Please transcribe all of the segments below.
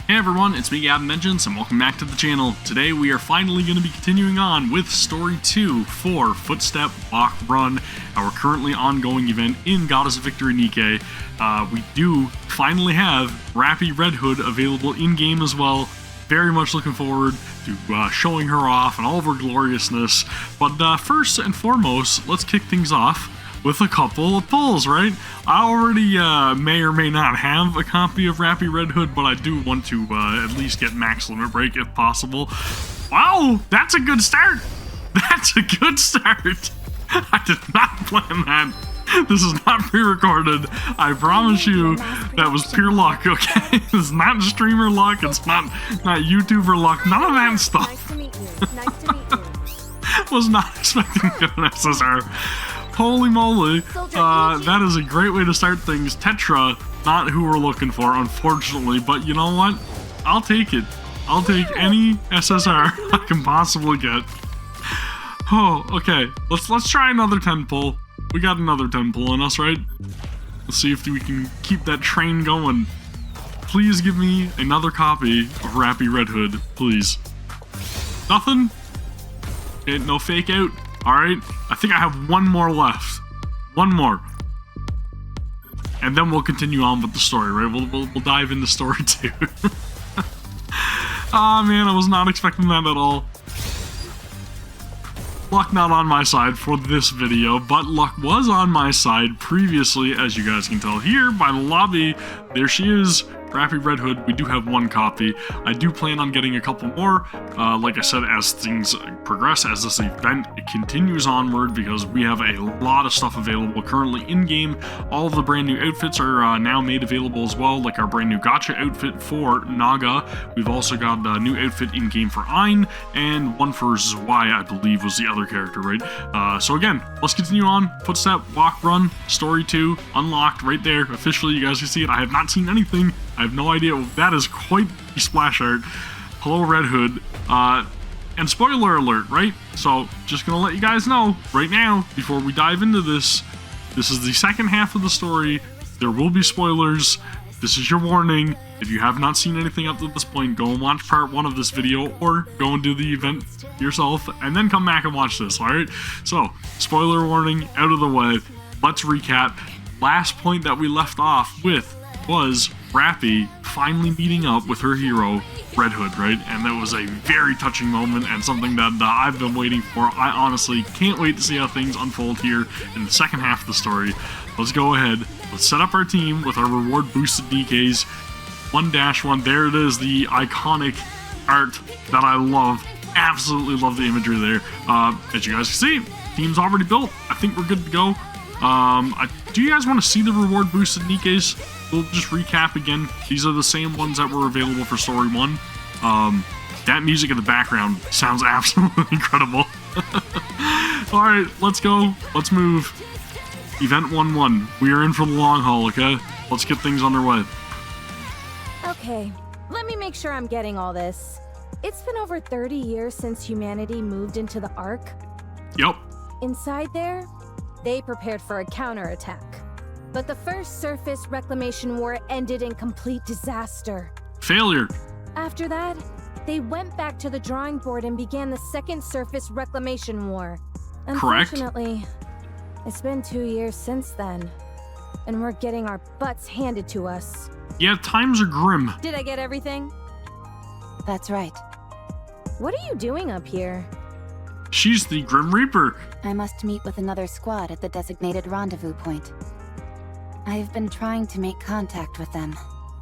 Hey everyone, it's me Gavin and welcome back to the channel. Today we are finally going to be continuing on with Story 2 for Footstep, Walk, Run, our currently ongoing event in Goddess of Victory NIKKE. We do finally have Rapi Red Hood available in-game as well. Very much looking forward to showing her off and all of her gloriousness. But first and foremost, let's kick things off with a couple of pulls, right? I already may or may not have a copy of Rapi Red Hood, but I do want to at least get Max Limit Break if possible. Wow, that's a good start! That's a good start! I did not plan that. This is not pre-recorded. I promise you that was pure luck, okay? It's not streamer luck, it's not YouTuber luck, none of that stuff. Nice to meet you. Nice to meet you. Was not expecting to get an SSR. Holy moly, that is a great way to start things. Tetra, not who we're looking for, unfortunately, but you know what? I'll take it. I'll take any SSR I can possibly get. Oh, okay. Let's try another 10 pull. We got another 10 pull in us, right? Let's see if we can keep that train going. Please give me another copy of Rapi Red Hood, please. Nothing? Okay, no fake out. Alright, I think I have one more left. One more. And then we'll continue on with the story, right? We'll dive into story 2. Ah, man, I was not expecting that at all. Luck not on my side for this video, but luck was on my side previously, as you guys can tell here by the lobby. There she is. Rapi Red Hood, we do have one copy. I do plan on getting a couple more, like I said, as things progress, as this event continues onward, because we have a lot of stuff available currently in-game. All of the brand new outfits are now made available as well, like our brand new Gotcha outfit for Naga. We've also got a new outfit in-game for Ein, and one for Zwei, I believe was the other character, right? So again, let's continue on. Footstep, Walk, Run, Story 2, unlocked right there. Officially, you guys can see it. I have not seen anything. I have no idea. That is quite the splash art. Hello, Red Hood. And spoiler alert, right? So, just gonna let you guys know right now, before we dive into this, this is the second half of the story. There will be spoilers. This is your warning. If you have not seen anything up to this point, go and watch part 1 of this video, or go and do the event yourself, and then come back and watch this, alright? So, spoiler warning out of the way. Let's recap. Last point that we left off with was Rapi finally meeting up with her hero, Red Hood, right? And that was a very touching moment and something that I've been waiting for. I honestly can't wait to see how things unfold here in the second half of the story. Let's go ahead. Let's set up our team with our reward boosted DKs. 1-1, there it is, the iconic art that I love. Absolutely love the imagery there. As you guys can see, team's already built. I think we're good to go. Do you guys want to see the reward boosted NIKKEs? We'll just recap again. These are the same ones that were available for Story 1. That music in the background sounds absolutely incredible. Alright, let's go. Let's move. Event 1-1. We are in for the long haul, okay? Let's get things underway. Okay, let me make sure I'm getting all this. It's been over 30 years since humanity moved into the Ark. Yep. Inside there, they prepared for a counterattack. But the first surface reclamation war ended in complete disaster. Failure. After that, they went back to the drawing board and began the second surface reclamation war. Correct. Unfortunately, it's been 2 years since then, and we're getting our butts handed to us. Yeah, times are grim. Did I get everything? That's right. What are you doing up here? She's the Grim Reaper. I must meet with another squad at the designated rendezvous point. I've been trying to make contact with them,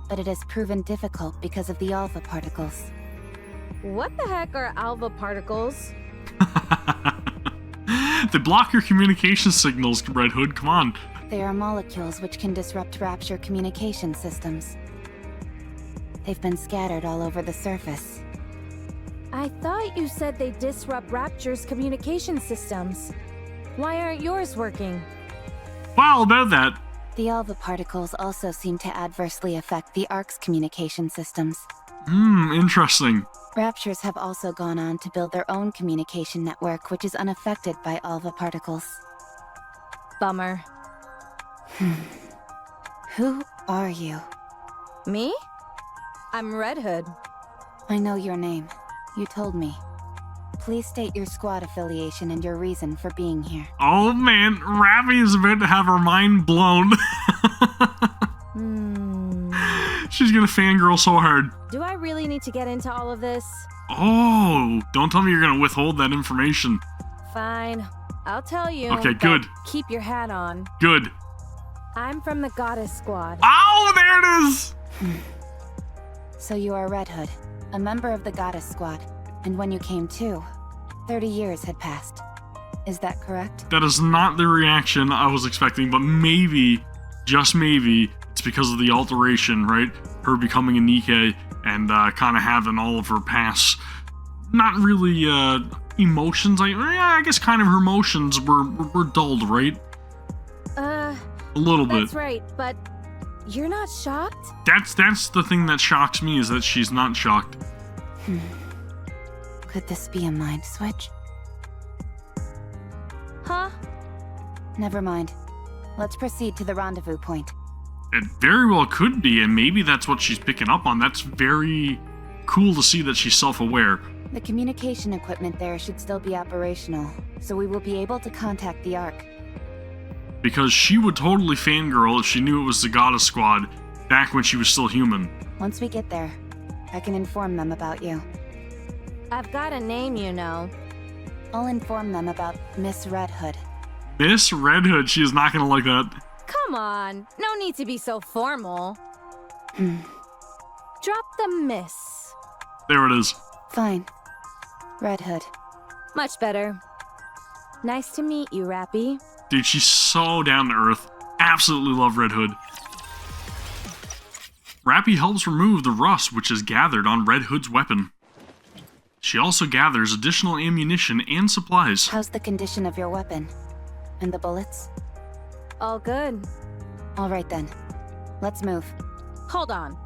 but it has proven difficult because of the alpha particles. What the heck are alpha particles? They block your communication signals, Red Hood, come on. They are molecules which can disrupt Rapture communication systems. They've been scattered all over the surface. I thought you said they disrupt Rapture's communication systems. Why aren't yours working? Wow, about that. The alpha particles also seem to adversely affect the Ark's communication systems. Interesting. Raptures have also gone on to build their own communication network, which is unaffected by alpha particles. Bummer. Who are you? Me? I'm Red Hood. I know your name. You told me. Please state your squad affiliation and your reason for being here. Oh man, Rapi is about to have her mind blown. She's gonna fangirl so hard. Do I really need to get into all of this? Oh, don't tell me you're gonna withhold that information. Fine. I'll tell you. Okay, but good. Keep your hat on. Good. I'm from the Goddess Squad. Oh, there it is! So you are Red Hood, a member of the Goddess Squad. And when you came to, 30 years had passed. Is that correct? That is not the reaction I was expecting, but maybe, just maybe, it's because of the alteration, right? Her becoming a NIKKE and kind of having all of her past, not really emotions. I guess kind of her emotions were dulled, right? A little bit. That's right, but you're not shocked? That's the thing that shocks me, is that she's not shocked. Could this be a mind switch? Huh? Never mind. Let's proceed to the rendezvous point. It very well could be, and maybe that's what she's picking up on. That's very cool to see that she's self-aware. The communication equipment there should still be operational, so we will be able to contact the Ark. Because she would totally fangirl if she knew it was the Goddess Squad back when she was still human. Once we get there, I can inform them about you. I've got a name, you know. I'll inform them about Miss Red Hood. Miss Red Hood, she is not gonna like that. Come on, no need to be so formal. Drop the miss. There it is. Fine. Red Hood. Much better. Nice to meet you, Rapi. Dude, she's so down to earth. Absolutely love Red Hood. Rapi helps remove the rust which is gathered on Red Hood's weapon. She also gathers additional ammunition and supplies. How's the condition of your weapon? And the bullets? All good. All right then. Let's move. Hold on.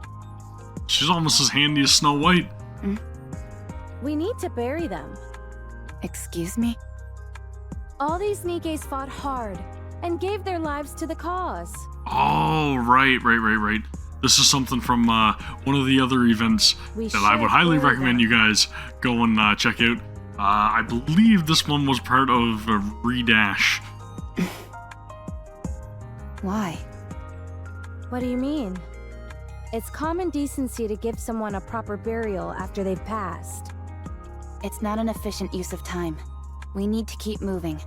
She's almost as handy as Snow White. We need to bury them. Excuse me? All these NIKKEs fought hard and gave their lives to the cause. Oh, right. This is something from one of the other events that I would highly recommend you guys go and check out. I believe this one was part of Redash. Why? What do you mean? It's common decency to give someone a proper burial after they've passed. It's not an efficient use of time. We need to keep moving.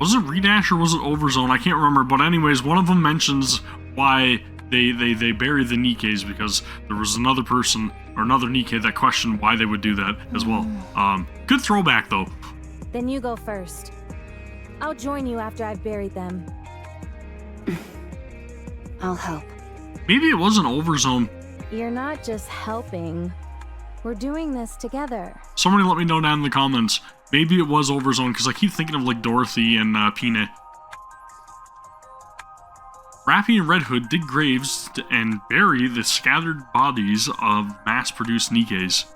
Was it Redash or was it Overzone? I can't remember, but anyways, one of them mentions why they buried the NIKKEs, because there was another person, or another NIKKE, that questioned why they would do that as well. Good throwback, though. Then you go first. I'll join you after I've buried them. I'll help. Maybe it wasn't Overzone. You're not just helping. We're doing this together. Somebody let me know down in the comments. Maybe it was Overzone, because I keep thinking of like Dorothy and Pina. Rapi and Red Hood dig graves and bury the scattered bodies of mass-produced NIKKEs.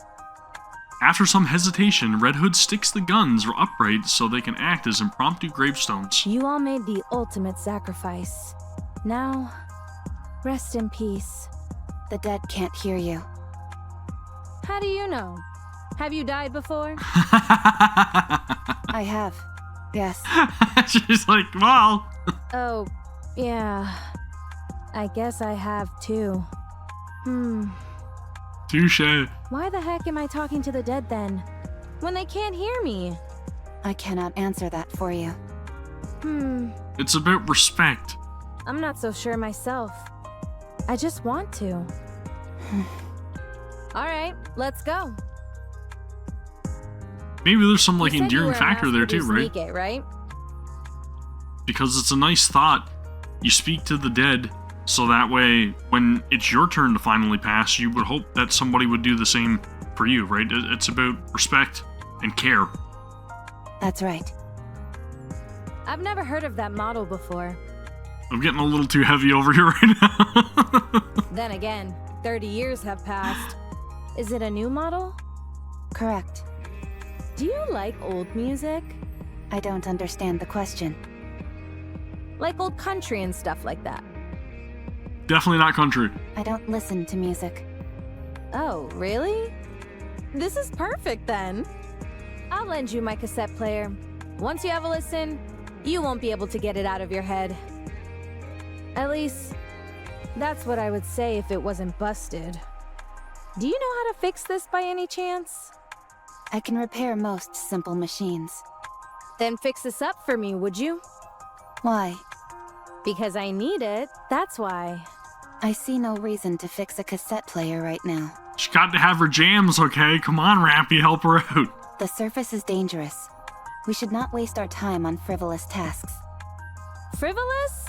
After some hesitation, Red Hood sticks the guns upright so they can act as impromptu gravestones. You all made the ultimate sacrifice. Now, rest in peace. The dead can't hear you. How do you know? Have you died before? I have. Yes. She's like, well. Oh, yeah. I guess I have too. Touche. Why the heck am I talking to the dead then? When they can't hear me? I cannot answer that for you. It's about respect. I'm not so sure myself. I just want to. Alright, let's go. Maybe there's some like You said you endearing were a factor there too, right? NIKKE, right? Because it's a nice thought. You speak to the dead, so that way, when it's your turn to finally pass, you would hope that somebody would do the same for you, right? It's about respect and care. That's right. I've never heard of that model before. I'm getting a little too heavy over here right now. Then again, 30 years have passed. Is it a new model? Correct. Do you like old music? I don't understand the question. Like old country and stuff like that. Definitely not country. I don't listen to music. Oh, really? This is perfect then. I'll lend you my cassette player. Once you have a listen, you won't be able to get it out of your head. At least, that's what I would say if it wasn't busted. Do you know how to fix this by any chance? I can repair most simple machines. Then fix this up for me, would you? Why? Because I need it, that's why. I see no reason to fix a cassette player right now. She got to have her jams, okay? Come on, Rapi, help her out. The surface is dangerous. We should not waste our time on frivolous tasks. Frivolous?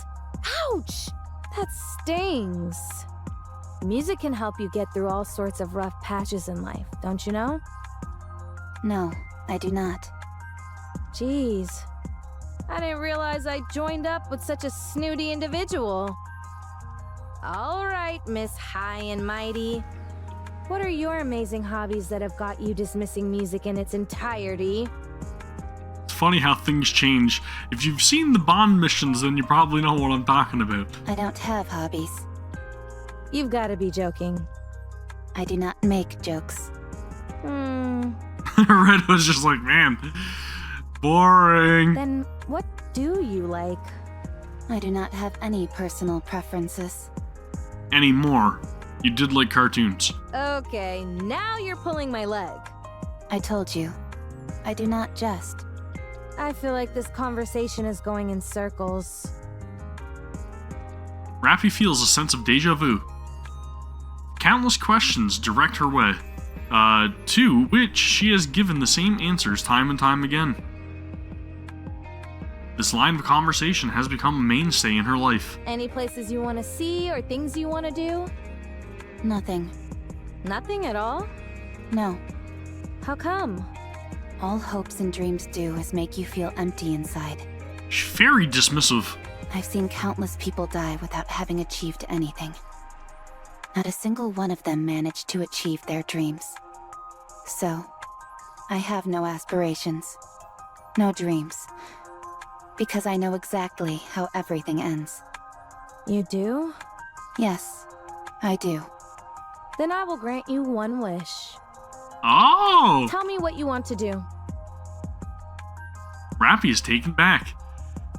Ouch! That stings. Music can help you get through all sorts of rough patches in life, don't you know? No, I do not. Jeez. I didn't realize I joined up with such a snooty individual. All right, Miss High and Mighty. What are your amazing hobbies that have got you dismissing music in its entirety? It's funny how things change. If you've seen the Bond missions, then you probably know what I'm talking about. I don't have hobbies. You've got to be joking. I do not make jokes. Red was just like, man, boring. Then what do you like? I do not have any personal preferences. Anymore. You did like cartoons. Okay, now you're pulling my leg. I told you. I do not jest. I feel like this conversation is going in circles. Rapi feels a sense of deja vu. Countless questions direct her way, to which she has given the same answers time and time again. This line of conversation has become a mainstay in her life. Any places you want to see or things you want to do? Nothing. Nothing at all? No. How come? All hopes and dreams do is make you feel empty inside. She's very dismissive. I've seen countless people die without having achieved anything. Not a single one of them managed to achieve their dreams. So, I have no aspirations. No dreams. Because I know exactly how everything ends. You do? Yes, I do. Then I will grant you one wish. Oh! Tell me what you want to do. Rapi is taken back.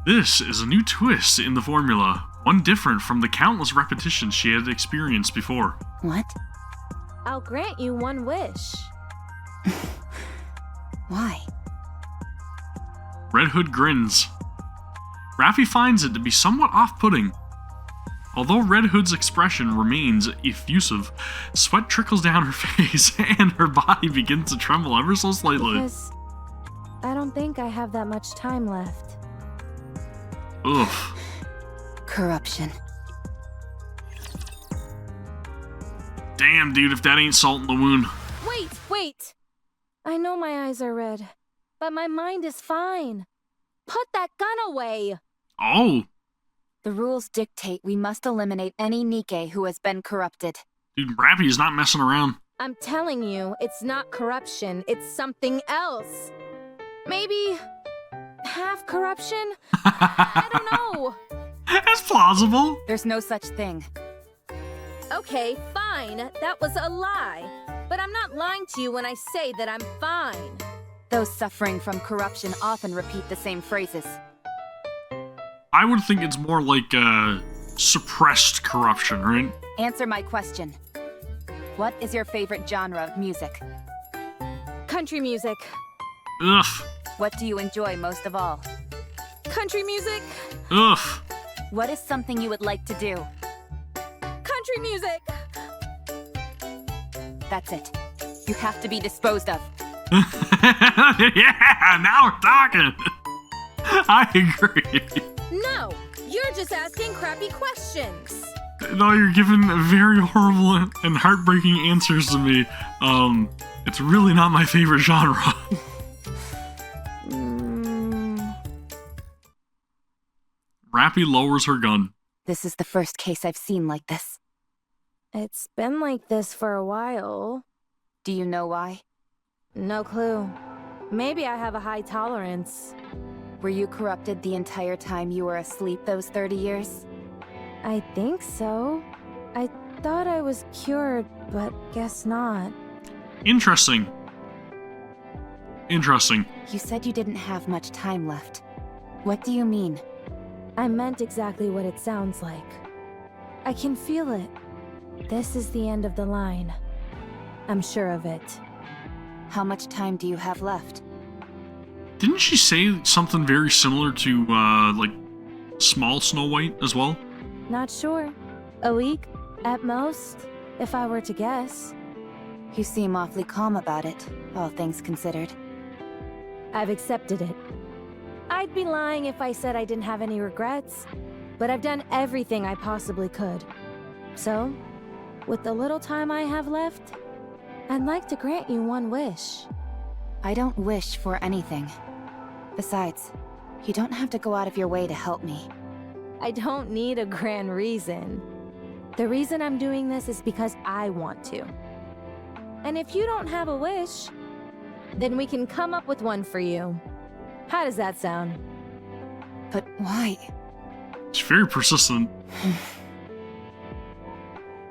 This is a new twist in the formula, one different from the countless repetitions she had experienced before. What? I'll grant you one wish. Why? Red Hood grins. Rapi finds it to be somewhat off-putting. Although Red Hood's expression remains effusive, sweat trickles down her face and her body begins to tremble ever so slightly. Because I don't think I have that much time left. Ugh. Corruption. Damn, dude, if that ain't salt in the wound. Wait! I know my eyes are red, but my mind is fine. Put that gun away! Oh! The rules dictate we must eliminate any NIKKE who has been corrupted. Dude, Rapi is not messing around. I'm telling you, it's not corruption, it's something else. Maybe half corruption? I don't know. That's plausible. There's no such thing. Okay, fine, that was a lie. But I'm not lying to you when I say that I'm fine. Those suffering from corruption often repeat the same phrases. I would think it's more like, suppressed corruption, right? Answer my question. What is your favorite genre of music? Country music. Ugh. What do you enjoy most of all? Country music. Ugh. What is something you would like to do? Country music. That's it. You have to be disposed of. Yeah, now we're talking. I agree. No, you're just asking crappy questions. No, you're giving very horrible and heartbreaking answers to me. It's really not my favorite genre. Rapi lowers her gun. This is the first case I've seen like this. It's been like this for a while. Do you know why? No clue. Maybe I have a high tolerance. Were you corrupted the entire time you were asleep those 30 years? I think so. I thought I was cured, but guess not. Interesting. Interesting. You said you didn't have much time left. What do you mean? I meant exactly what it sounds like. I can feel it. This is the end of the line. I'm sure of it. How much time do you have left? Didn't she say something very similar to, like, small Snow White as well? Not sure. A week, at most, if I were to guess. You seem awfully calm about it, all things considered. I've accepted it. I'd be lying if I said I didn't have any regrets, but I've done everything I possibly could. So, with the little time I have left, I'd like to grant you one wish. I don't wish for anything. Besides, you don't have to go out of your way to help me. I don't need a grand reason. The reason I'm doing this is because I want to. And if you don't have a wish, then we can come up with one for you. How does that sound? But why? She's very persistent.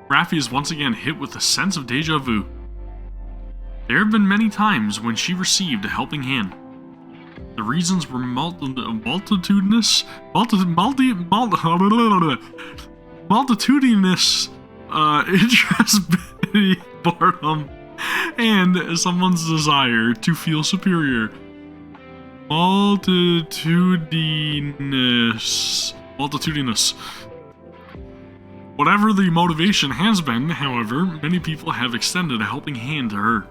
Rapi is once again hit with a sense of deja vu. There have been many times when she received a helping hand. The reasons were multitudinous, interest, pity, boredom, and someone's desire to feel superior. Multitudinous. Whatever the motivation has been, however, many people have extended a helping hand to her.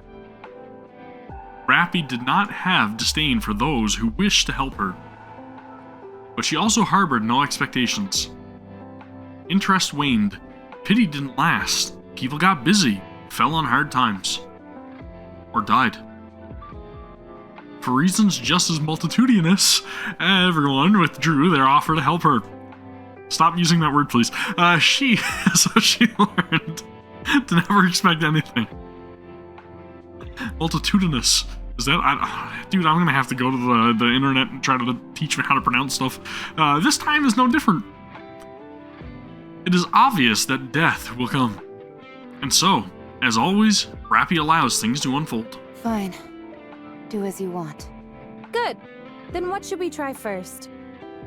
Rapi did not have disdain for those who wished to help her, but she also harbored no expectations. Interest waned, pity didn't last, people got busy, fell on hard times, or died. For reasons just as multitudinous, everyone withdrew their offer to help her. Stop using that word, please. So she learned to never expect anything. Multitudinous. Is that... dude, I'm gonna have to go to the internet and try to teach me how to pronounce stuff. This time is no different. It is obvious that death will come. And so, as always, Rapi allows things to unfold. Fine. Do as you want. Good. Then what should we try first?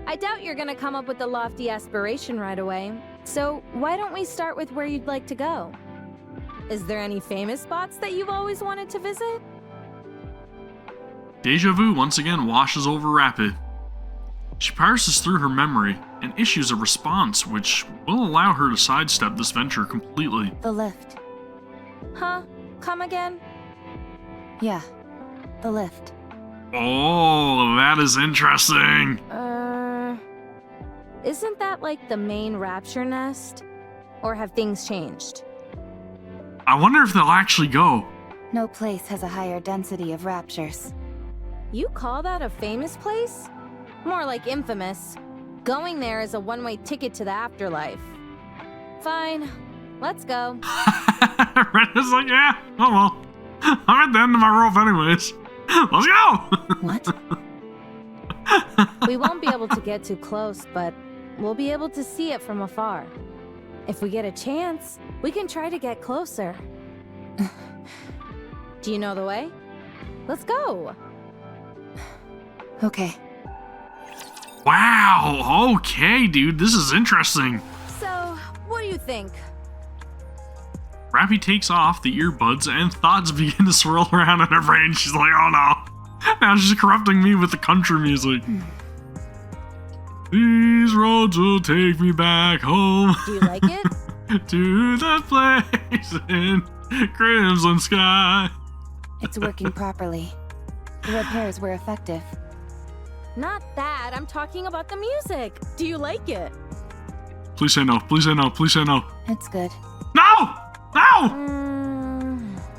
I doubt you're gonna come up with a lofty aspiration right away, so why don't we start with where you'd like to go? Is there any famous spots that you've always wanted to visit? Deja vu once again washes over Rapi. She parses through her memory and issues a response which will allow her to sidestep this venture completely. The lift. Huh? Come again? Yeah. The lift. Oh, that is interesting. Isn't that like the main rapture nest? Or have things changed? I wonder if they'll actually go. No place has a higher density of raptures. You call that a famous place? More like infamous. Going there is a one-way ticket to the afterlife. Fine, let's go. Rena's like, yeah, oh well. I'm at the end of my rope anyways. Let's go! What? We won't be able to get too close, but we'll be able to see it from afar. If we get a chance, we can try to get closer. Do you know the way? Let's go! Okay. Wow, okay, dude, this is interesting. So, what do you think? Rapi takes off the earbuds and thoughts begin to swirl around in her brain. She's like, oh no. Now she's corrupting me with the country music. These roads will take me back home. Do you like it? To the place in crimson sky. It's working properly. The repairs were effective. Not that, I'm talking about the music. Do you like it? Please say no, please say no, please say no. It's good. No! No!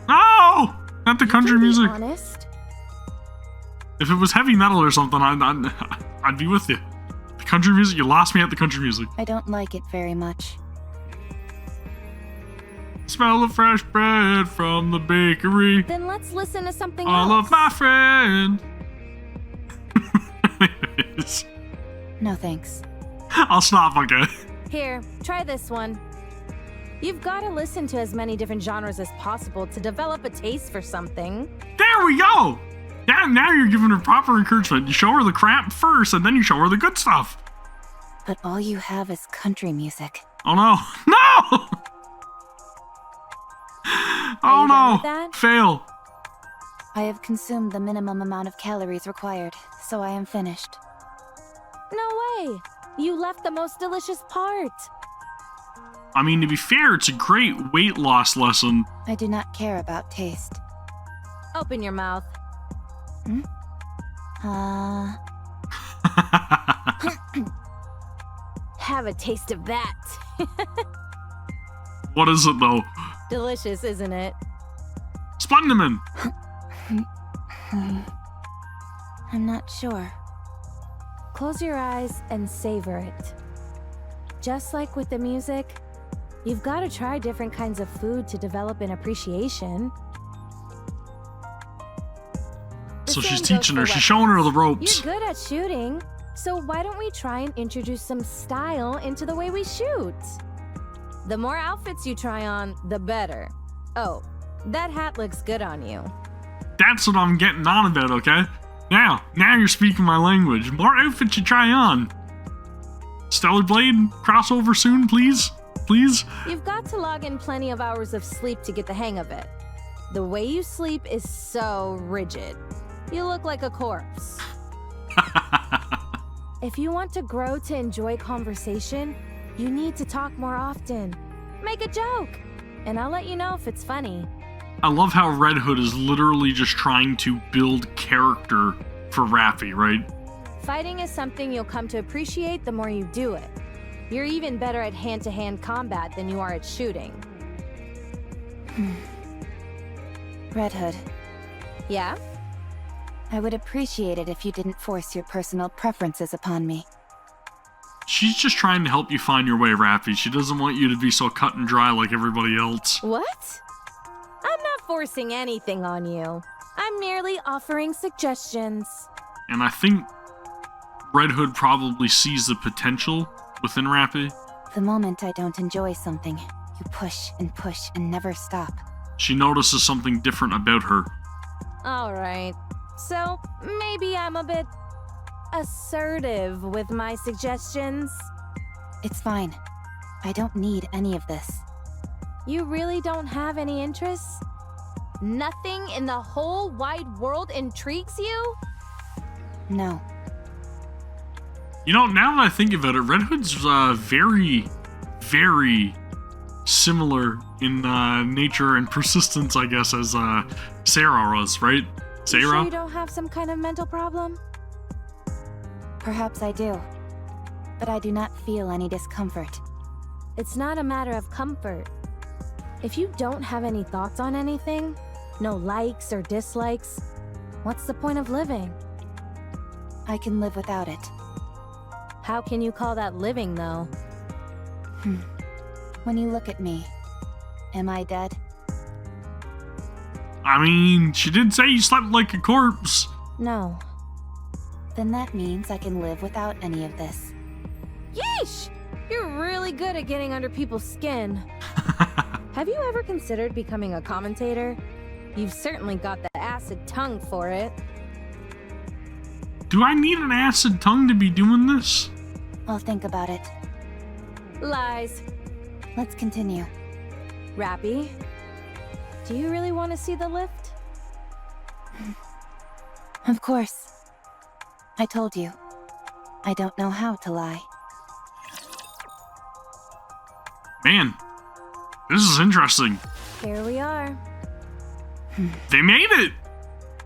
No! Not the country music. Honest? If it was heavy metal or something, I'd be with you. The country music, you lost me at the country music. I don't like it very much. Smell of fresh bread from the bakery. Then let's listen to something All else. of my friends. Anyways, No thanks. I'll stop, okay? Here, try this one. You've got to listen to as many different genres as possible to develop a taste for something. There we go! Now you're giving her proper encouragement. You show her the crap first, and then you show her the good stuff. But all you have is country music. Oh no. No! Oh no! Fail. I have consumed the minimum amount of calories required, so I am finished. No way! You left the most delicious part. I mean, to be fair, it's a great weight loss lesson. I do not care about taste. Open your mouth. Have a taste of that. What is it, though? Delicious, isn't it? Splendidman! I'm not sure. Close your eyes and savor it. Just like with the music, you've got to try different kinds of food to develop an appreciation. So she's teaching her, she's showing her the ropes. You're good at shooting, so why don't we try and introduce some style into the way we shoot? The more outfits you try on, the better. Oh, that hat looks good on you. That's what I'm getting on about, okay? Now you're speaking my language. More outfits you try on. Stellar Blade, crossover soon, please? Please? You've got to log in plenty of hours of sleep to get the hang of it. The way you sleep is so rigid. You look like a corpse. If you want to grow to enjoy conversation, you need to talk more often. Make a joke, and I'll let you know if it's funny. I love how Red Hood is literally just trying to build character for Rapi, right? Fighting is something you'll come to appreciate the more you do it. You're even better at hand-to-hand combat than you are at shooting. Red Hood. Yeah? I would appreciate it if you didn't force your personal preferences upon me. She's just trying to help you find your way, Rapi. She doesn't want you to be so cut and dry like everybody else. What? I'm not forcing anything on you. I'm merely offering suggestions. And I think Red Hood probably sees the potential within Rapi. The moment I don't enjoy something, you push and never stop. She notices something different about her. Alright, so maybe I'm a bit assertive with my suggestions. It's fine. I don't need any of this. You really don't have any interests? Nothing in the whole wide world intrigues you? No. You know, now that I think about it, Red Hood's very, very similar in nature and persistence, I guess, as Sarah was, right? Sarah? You sure you don't have some kind of mental problem? Perhaps I do, but I do not feel any discomfort. It's not a matter of comfort. If you don't have any thoughts on anything, no likes or dislikes, what's the point of living? I can live without it. How can you call that living, though? When you look at me, am I dead? I mean, she did say you slept like a corpse. No. Then that means I can live without any of this. Yeesh! You're really good at getting under people's skin. Have you ever considered becoming a commentator? You've certainly got the acid tongue for it. Do I need an acid tongue to be doing this? I'll think about it. Lies. Let's continue. Rapi, do you really want to see the lift? Of course. I told you. I don't know how to lie. Man, this is interesting. Here we are. They made it!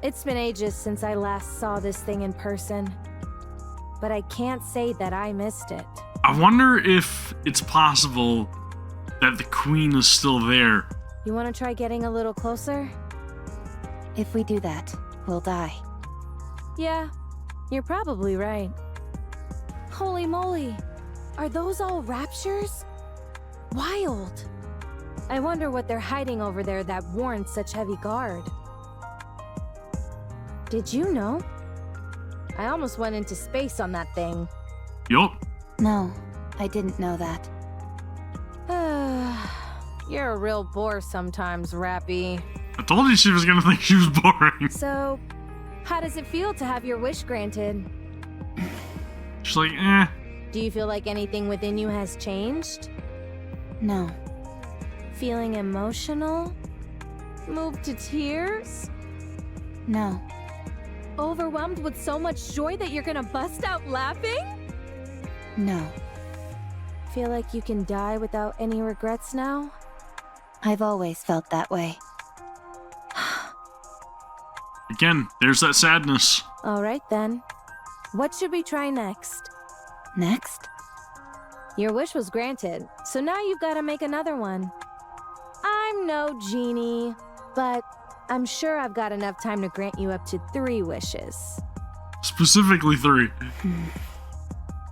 It's been ages since I last saw this thing in person, but I can't say that I missed it. I wonder if it's possible that the queen is still there. You want to try getting a little closer? If we do that, we'll die. Yeah, you're probably right. Holy moly, are those all raptures? Wild. I wonder what they're hiding over there that warrants such heavy guard. Did you know? I almost went into space on that thing. Yup. No, I didn't know that. You're a real bore sometimes, Rapi. I told you she was gonna think she was boring. So, how does it feel to have your wish granted? She's like, eh. Do you feel like anything within you has changed? No. Feeling emotional? Moved to tears? No. Overwhelmed with so much joy that you're gonna bust out laughing? No. Feel like you can die without any regrets now? I've always felt that way. Again, there's that sadness. Alright then. What should we try next? Next? Your wish was granted, so now you've got to make another one. I'm no genie, but I'm sure I've got enough time to grant you up to 3 wishes. Specifically 3.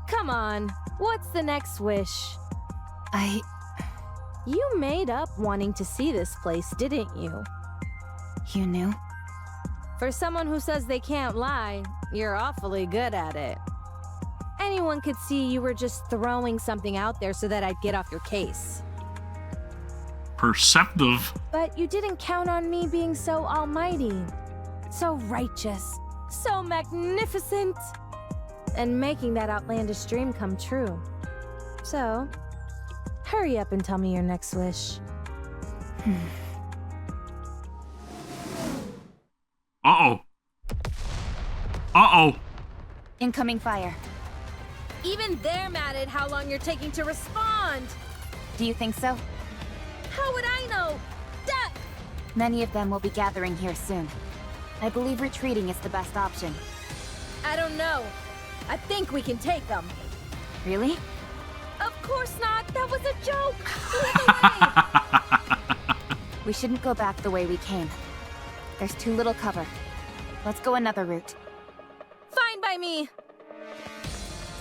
Come on, what's the next wish? You made up wanting to see this place, didn't you? You knew? For someone who says they can't lie, you're awfully good at it. Anyone could see you were just throwing something out there so that I'd get off your case. Perceptive. But you didn't count on me being so almighty, so righteous, so magnificent, and making that outlandish dream come true. So, hurry up and tell me your next wish. Uh-oh. Uh-oh. Incoming fire. Even they're mad at how long you're taking to respond. Do you think so? How would I know? Duh! Many of them will be gathering here soon. I believe retreating is the best option. I don't know. I think we can take them. Really? Of course not. That was a joke. Lead the way. We shouldn't go back the way we came. There's too little cover. Let's go another route. Fine by me.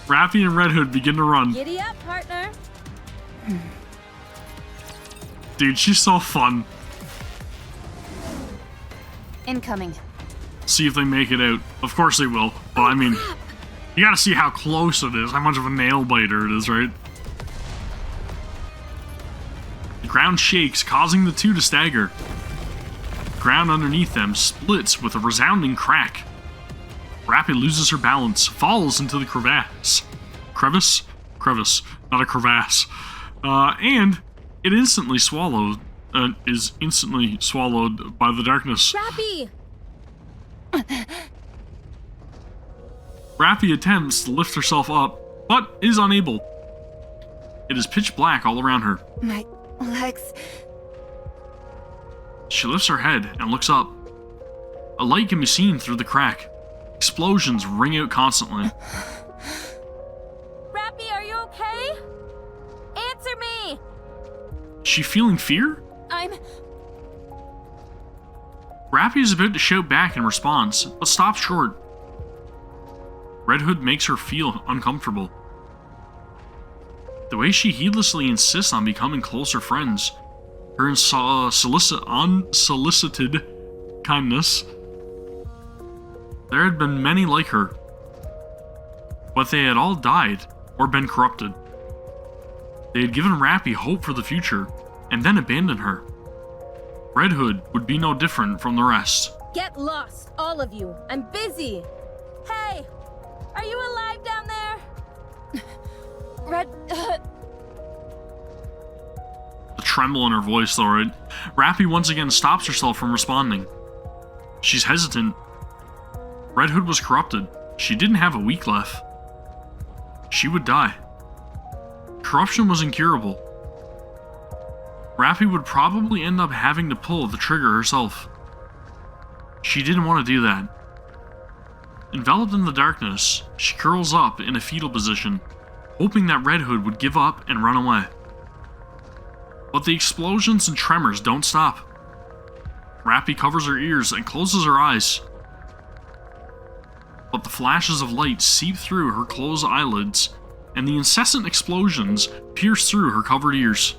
Rapi and Red Hood begin to run. Giddy up, partner. Dude, she's so fun. Incoming. See if they make it out. Of course they will. But I mean, you gotta see how close it is, how much of a nail biter it is, right? The ground shakes, causing the two to stagger. The ground underneath them splits with a resounding crack. Rapi loses her balance, falls into the crevasse. Crevice? Crevice, not a crevasse. And it instantly is instantly swallowed by the darkness. Rapi! Rapi attempts to lift herself up, but is unable. It is pitch black all around her. My legs. She lifts her head and looks up. A light can be seen through the crack. Explosions ring out constantly. Rapi, are you okay? Answer me! Is she feeling fear? Rapi is about to shout back in response, but stops short. Red Hood makes her feel uncomfortable. The way she heedlessly insists on becoming closer friends, her unsolicited kindness. There had been many like her, but they had all died or been corrupted. They had given Rapi hope for the future, and then abandoned her. Red Hood would be no different from the rest. Get lost, all of you. I'm busy. Hey, are you alive down there? Red Hood. The tremble in her voice, though, right? Rapi once again stops herself from responding. She's hesitant. Red Hood was corrupted. She didn't have a week left. She would die. Corruption was incurable. Rapi would probably end up having to pull the trigger herself. She didn't want to do that. Enveloped in the darkness, she curls up in a fetal position, hoping that Red Hood would give up and run away. But the explosions and tremors don't stop. Rapi covers her ears and closes her eyes. But the flashes of light seep through her closed eyelids, and the incessant explosions pierce through her covered ears.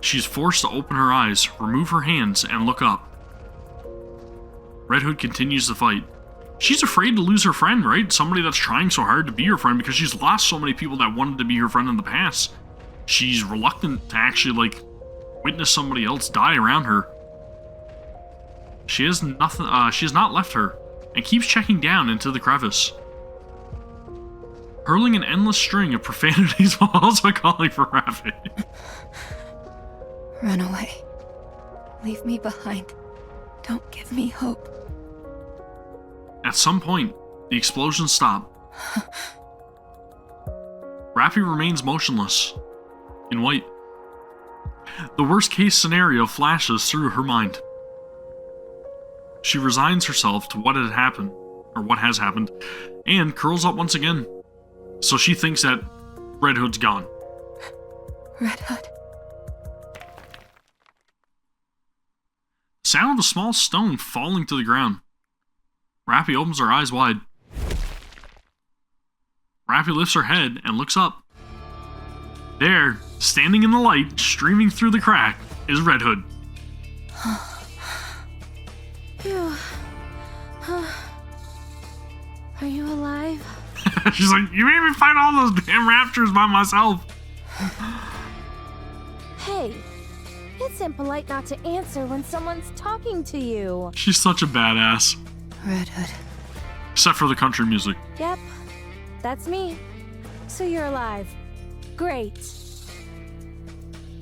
She's forced to open her eyes, remove her hands, and look up. Red Hood continues the fight. She's afraid to lose her friend, right? Somebody that's trying so hard to be her friend because she's lost so many people that wanted to be her friend in the past. She's reluctant to actually, witness somebody else die around her. She has nothing. She has not left her, and keeps checking down into the crevice, hurling an endless string of profanities while also calling for Rapi. Run away. Leave me behind. Don't give me hope. At some point, the explosions stop. Rapi remains motionless, in white. The worst case scenario flashes through her mind. She resigns herself to what had happened, or what has happened, and curls up once again. So she thinks that Red Hood's gone. Red Hood. Sound of a small stone falling to the ground. Rapi opens her eyes wide. Rapi lifts her head and looks up. There, standing in the light, streaming through the crack, is Red Hood. Are you alive? She's like, you made me fight all those damn raptors by myself. Hey, it's impolite not to answer when someone's talking to you. She's such a badass. Red Hood. Except for the country music. Yep, that's me. So you're alive. Great.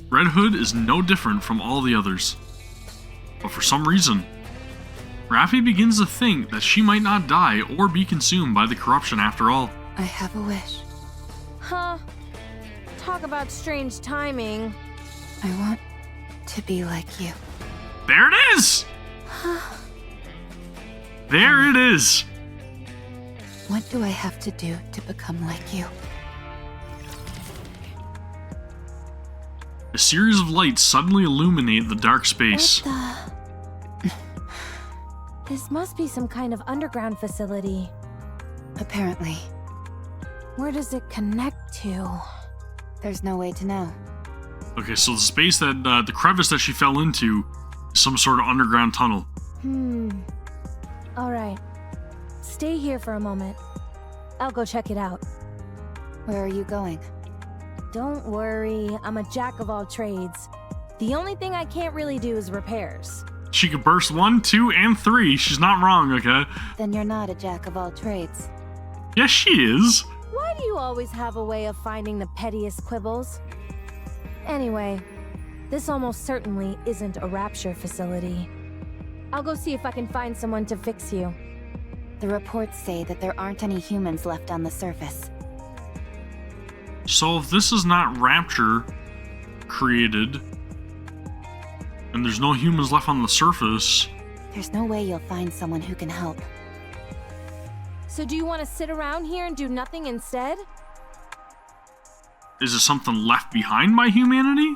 Red Hood is no different from all the others. But for some reason, Rapi begins to think that she might not die or be consumed by the corruption after all. I have a wish. Huh? Talk about strange timing. I want to be like you. There it is! There it is! What do I have to do to become like you? A series of lights suddenly illuminate the dark space. What the? This must be some kind of underground facility. Apparently. Where does it connect to? There's no way to know. Okay, so the space that, the crevice that she fell into is some sort of underground tunnel. Alright. Stay here for a moment. I'll go check it out. Where are you going? Don't worry, I'm a jack of all trades. The only thing I can't really do is repairs. She could burst 1, 2, and 3. She's not wrong, okay? Then you're not a jack of all trades. Yes, she is. Why do you always have a way of finding the pettiest quibbles? Anyway, this almost certainly isn't a rapture facility. I'll go see if I can find someone to fix you. The reports say that there aren't any humans left on the surface. So if this is not Rapture created, and there's no humans left on the surface... There's no way you'll find someone who can help. So do you want to sit around here and do nothing instead? Is it something left behind by humanity?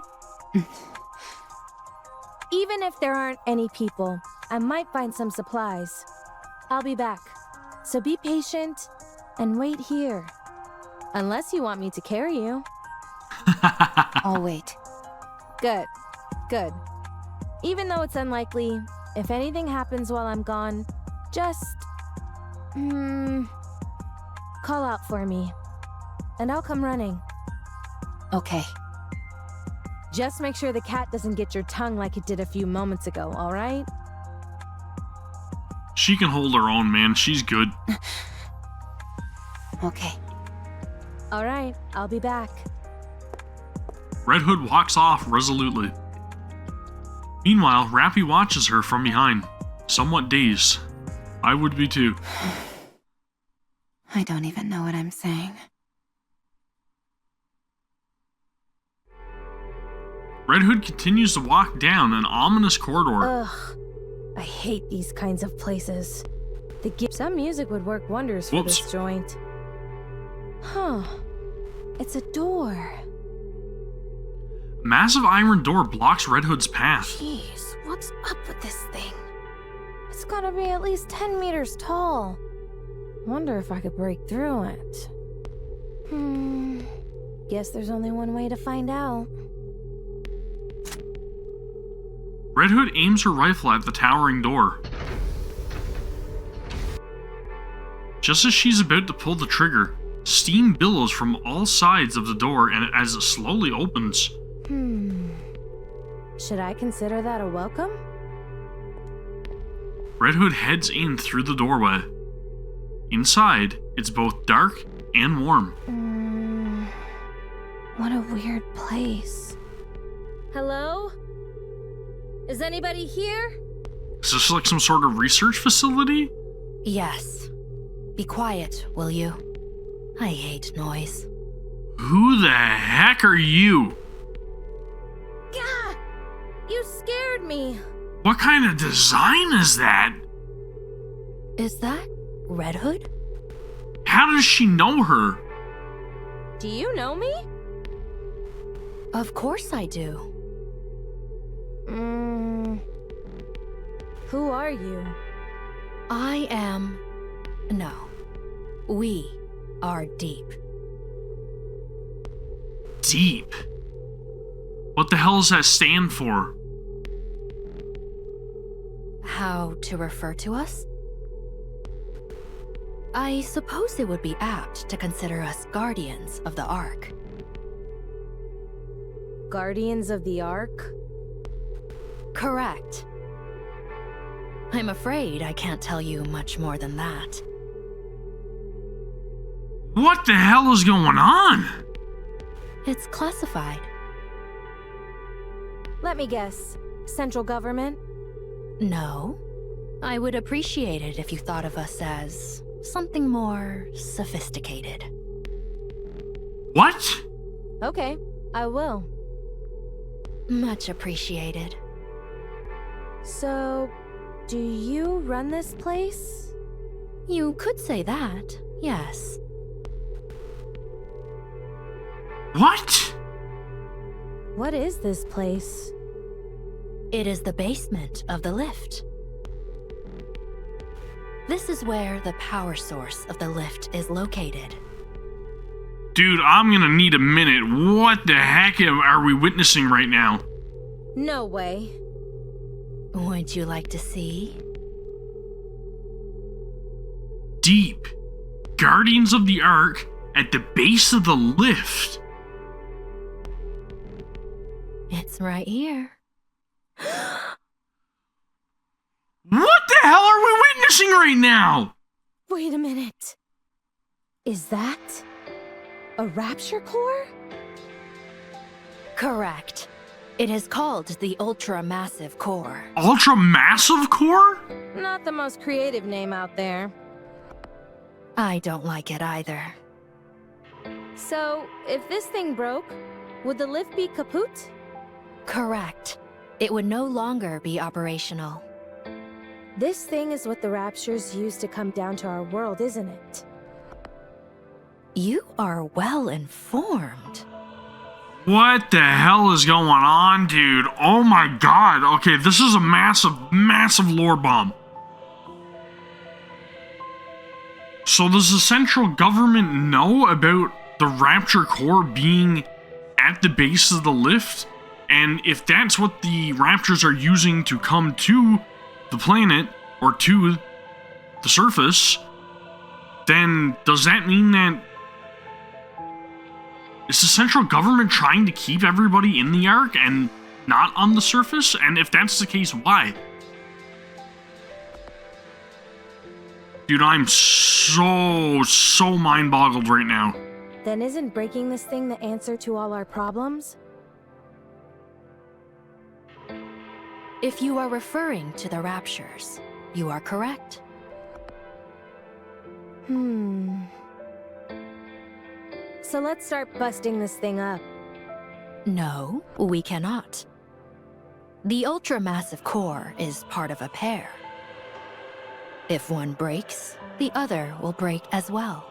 Even if there aren't any people, I might find some supplies. I'll be back. So be patient and wait here. Unless you want me to carry you. I'll wait. Good. Good. Even though it's unlikely, if anything happens while I'm gone, just... call out for me. And I'll come running. Okay. Just make sure the cat doesn't get your tongue like it did a few moments ago, alright? She can hold her own, man. She's good. Okay. Alright, I'll be back. Red Hood walks off resolutely. Meanwhile, Rapi watches her from behind, somewhat dazed. I would be too. I don't even know what I'm saying. Red Hood continues to walk down an ominous corridor. Ugh. I hate these kinds of places. Some music would work wonders for this joint. Huh. It's a door. Massive iron door blocks Red Hood's path. Jeez, what's up with this thing? It's gotta be at least 10 meters tall. Wonder if I could break through it. Guess there's only one way to find out. Red Hood aims her rifle at the towering door. Just as she's about to pull the trigger, steam billows from all sides of the door and as it slowly opens. Should I consider that a welcome? Red Hood heads in through the doorway. Inside, it's both dark and warm. What a weird place. Hello? Is anybody here? Is this like some sort of research facility? Yes. Be quiet, will you? I hate noise. Who the heck are you? Gah! You scared me. What kind of design is that? Is that Red Hood? How does she know her? Do you know me? Of course I do. Who are you? I am... No. We are Deep. Deep? What the hell does that stand for? How to refer to us? I suppose it would be apt to consider us guardians of the Ark. Guardians of the Ark? Correct. I'm afraid I can't tell you much more than that. What the hell is going on? It's classified. Let me guess. Central government? No. I would appreciate it if you thought of us as something more sophisticated. What? Okay, I will. Much appreciated. So, do you run this place? You could say that, yes. What? What is this place? It is the basement of the lift. This is where the power source of the lift is located. Dude, I'm gonna need a minute. What the heck are we witnessing right now? No way. Would you like to see? Deep. Guardians of the Ark at the base of the lift. It's right here. What the hell are we witnessing right now? Wait a minute. Is that a rapture core? Correct. It is called the Ultra-Massive Core. Ultra-massive core? Not the most creative name out there. I don't like it either. So, if this thing broke, would the lift be kaput? Correct. It would no longer be operational. This thing is what the Raptures use to come down to our world, isn't it? You are well informed. What the hell is going on, dude? Oh my god. Okay, this is a massive, massive lore bomb. So does the central government know about the Rapture Core being at the base of the lift? And if that's what the Raptors are using to come to the planet, or to the surface, then does that mean that... Is the central government trying to keep everybody in the Ark and not on the surface? And if that's the case, why? Dude, I'm so mind-boggled right now. Then isn't breaking this thing the answer to all our problems? If you are referring to the Raptures, you are correct. So let's start busting this thing up. No, we cannot. The Ultra-Massive Core is part of a pair. If one breaks, the other will break as well.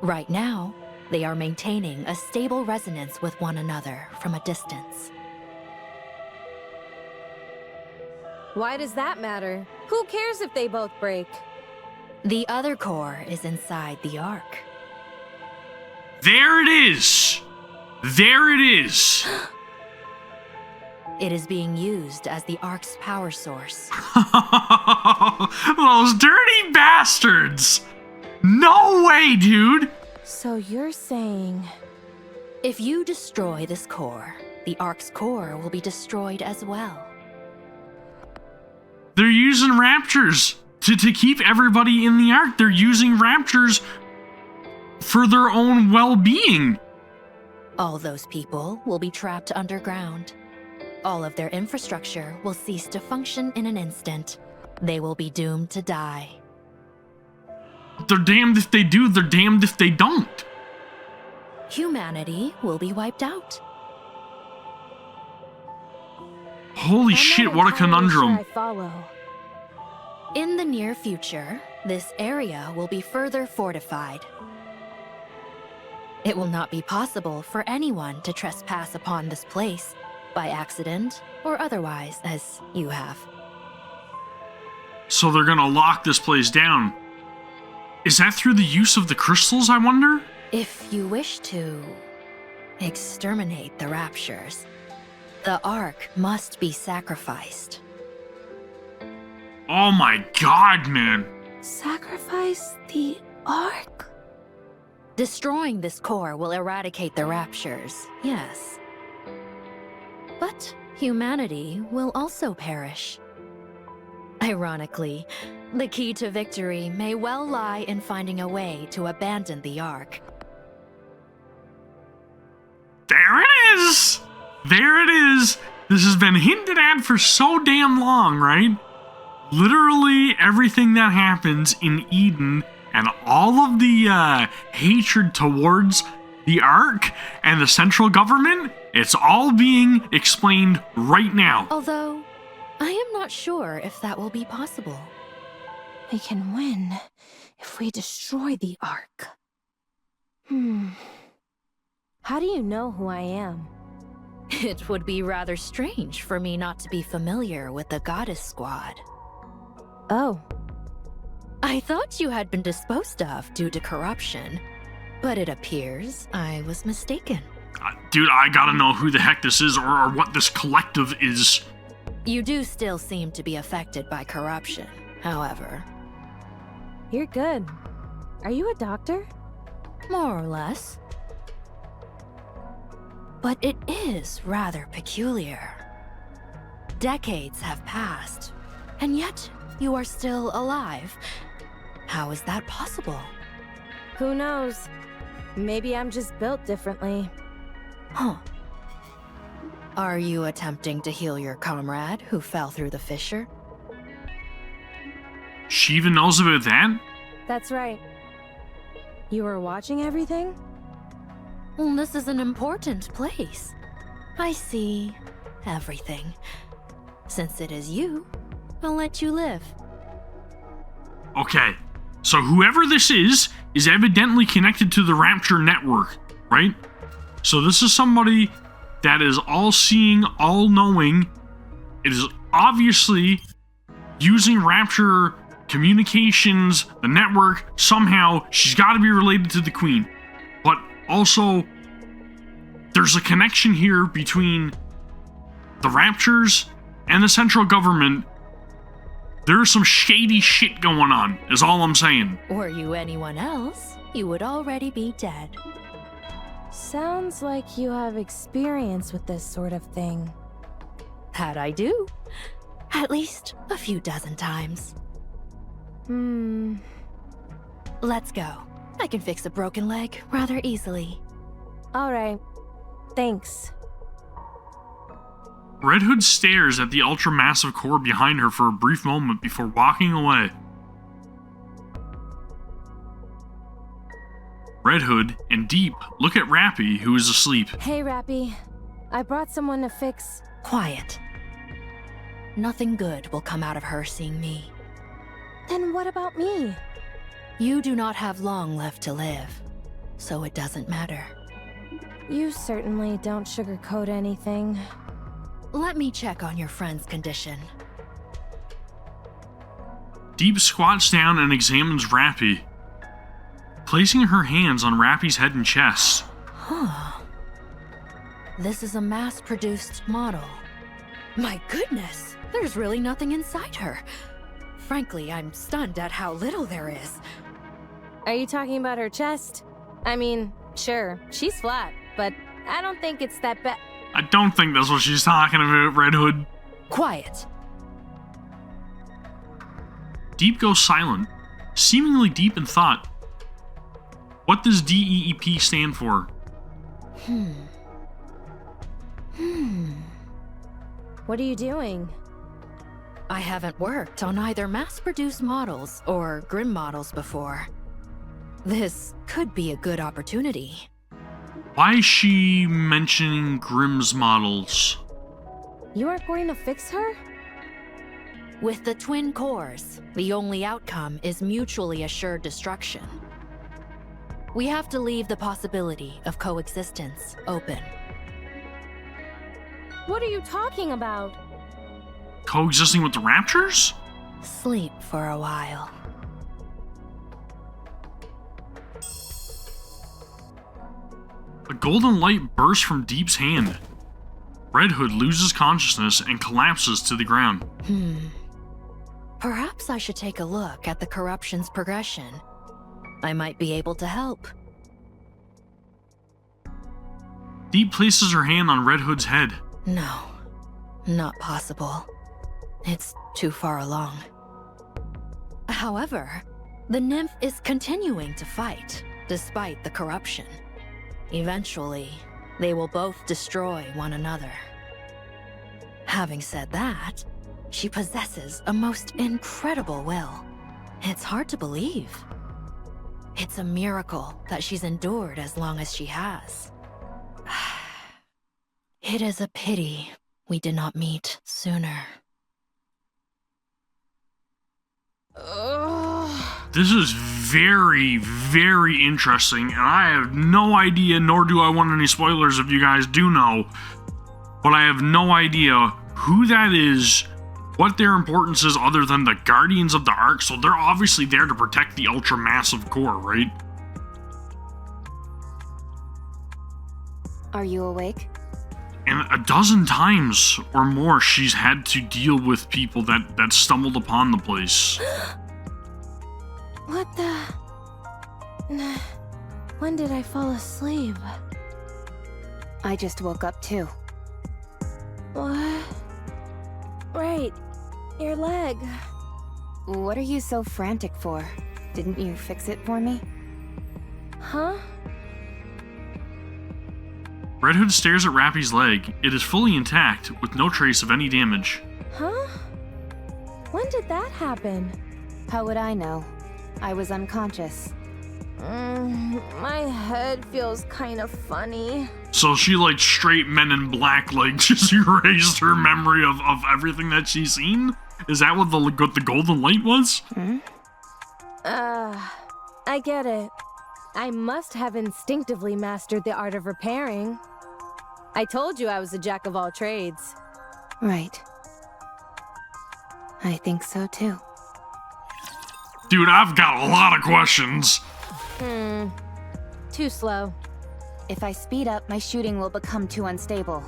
Right now, they are maintaining a stable resonance with one another from a distance. Why does that matter? Who cares if they both break? The other core is inside the Ark. There it is! There it is! It is being used as the Ark's power source. Those dirty bastards! No way, dude! So you're saying... If you destroy this core, the Ark's core will be destroyed as well. They're using raptures to keep everybody in the Ark. They're using raptures for their own well-being. All those people will be trapped underground. All of their infrastructure will cease to function in an instant. They will be doomed to die. They're damned if they do, they're damned if they don't. Humanity will be wiped out. Holy I'm shit, not what a entirely conundrum. sure I follow. In the near future, this area will be further fortified. It will not be possible for anyone to trespass upon this place, by accident or otherwise, as you have. So they're gonna lock this place down. Is that through the use of the crystals, I wonder? If you wish to exterminate the Raptures, the Ark must be sacrificed. Oh my god, man. Sacrifice the Ark? Destroying this core will eradicate the Raptures, yes. But humanity will also perish. Ironically, the key to victory may well lie in finding a way to abandon the Ark. There it is! There it is! This has been hinted at for so damn long, right? Literally everything that happens in Eden and all of the hatred towards the Ark and the central government, it's all being explained right now. Although, I am not sure if that will be possible. We can win if we destroy the Ark. How do you know who I am? It would be rather strange for me not to be familiar with the Goddess Squad. Oh, I thought you had been disposed of due to corruption, but it appears I was mistaken. Dude, I gotta know who the heck this is or what this collective is. You do still seem to be affected by corruption, however. you're good. Are you a doctor? More or less. But it is rather peculiar. Decades have passed, and yet you are still alive. How is that possible? Who knows? Maybe I'm just built differently. Huh. Are you attempting to heal your comrade who fell through the fissure? She even knows about that? That's right. You were watching everything? Well, this is an important place. I see everything. Since it is you, I'll let you live. Okay, so whoever this is evidently connected to the Rapture network, right? So this is somebody that is all-seeing, all-knowing. It is obviously using Rapture communications, the network, somehow. She's got to be related to the Queen. But also, there's a connection here between the Raptures and the central government. There's some shady shit going on, is all I'm saying. Were you anyone else, you would already be dead. Sounds like you have experience with this sort of thing. That I do. At least a few dozen times. Let's go. I can fix a broken leg rather easily. All right. Thanks. Red Hood stares at the ultramassive core behind her for a brief moment before walking away. Red Hood and Deep look at Rapi, who is asleep. Hey, Rapi. I brought someone to fix... Quiet. Nothing good will come out of her seeing me. Then what about me? You do not have long left to live, so it doesn't matter. You certainly don't sugarcoat anything. Let me check on your friend's condition. Deep squats down and examines Rapi, placing her hands on Rapi's head and chest. Huh. This is a mass-produced model. My goodness, there's really nothing inside her. Frankly, I'm stunned at how little there is. Are you talking about her chest? I mean, sure, she's flat, but I don't think it's that bad. I don't think that's what she's talking about, Red Hood. Quiet. Deep goes silent, seemingly deep in thought. What does DEEP stand for? What are you doing? I haven't worked on either mass-produced models or Grim models before. This could be a good opportunity. Why is she mentioning Grimm's models? You aren't going to fix her? With the twin cores, the only outcome is mutually assured destruction. We have to leave the possibility of coexistence open. What are you talking about? Coexisting with the Raptures? Sleep for a while. A golden light bursts from Deep's hand. Red Hood loses consciousness and collapses to the ground. Perhaps I should take a look at the corruption's progression. I might be able to help. Deep places her hand on Red Hood's head. No, not possible. It's too far along. However, the nymph is continuing to fight, despite the corruption. Eventually, they will both destroy one another. Having said that, she possesses a most incredible will. It's hard to believe. It's a miracle that she's endured as long as she has. It is a pity we did not meet sooner. This is very, very interesting, and I have no idea, nor do I want any spoilers if you guys do know, but I have no idea who that is, what their importance is other than the Guardians of the Ark, so they're obviously there to protect the ultra-massive core, right? Are you awake? And a dozen times or more she's had to deal with people that stumbled upon the place. What the... When did I fall asleep? I just woke up too. What? Right. Your leg. What are you so frantic for? Didn't you fix it for me? Huh? Red Hood stares at Rapi's leg. It is fully intact, with no trace of any damage. Huh? When did that happen? How would I know? I was unconscious. My head feels kind of funny. So she, like, straight Men in Black, like, just erased her memory of everything that she's seen? Is that what the golden light was? I get it. I must have instinctively mastered the art of repairing. I told you I was a jack of all trades. Right. I think so too. Dude, I've got a lot of questions. Too slow. If I speed up, my shooting will become too unstable.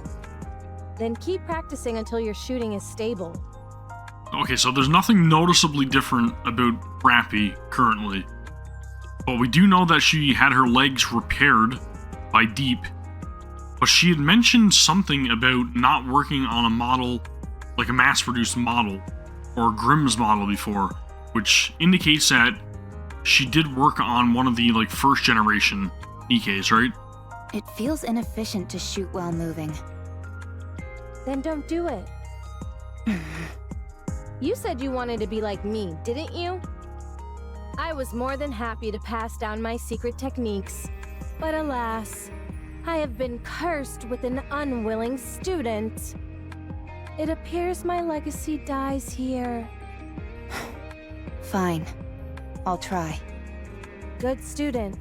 Then keep practicing until your shooting is stable. Okay, so there's nothing noticeably different about Rapi currently. But we do know that she had her legs repaired by Deep. But she had mentioned something about not working on a model, like a mass-produced model, or Grimm's model before, which indicates that she did work on one of the, like, first-generation NIKKEs, right? It feels inefficient to shoot while moving. Then don't do it. You said you wanted to be like me, didn't you? I was more than happy to pass down my secret techniques. But alas, I have been cursed with an unwilling student. It appears my legacy dies here. Fine. I'll try. Good student.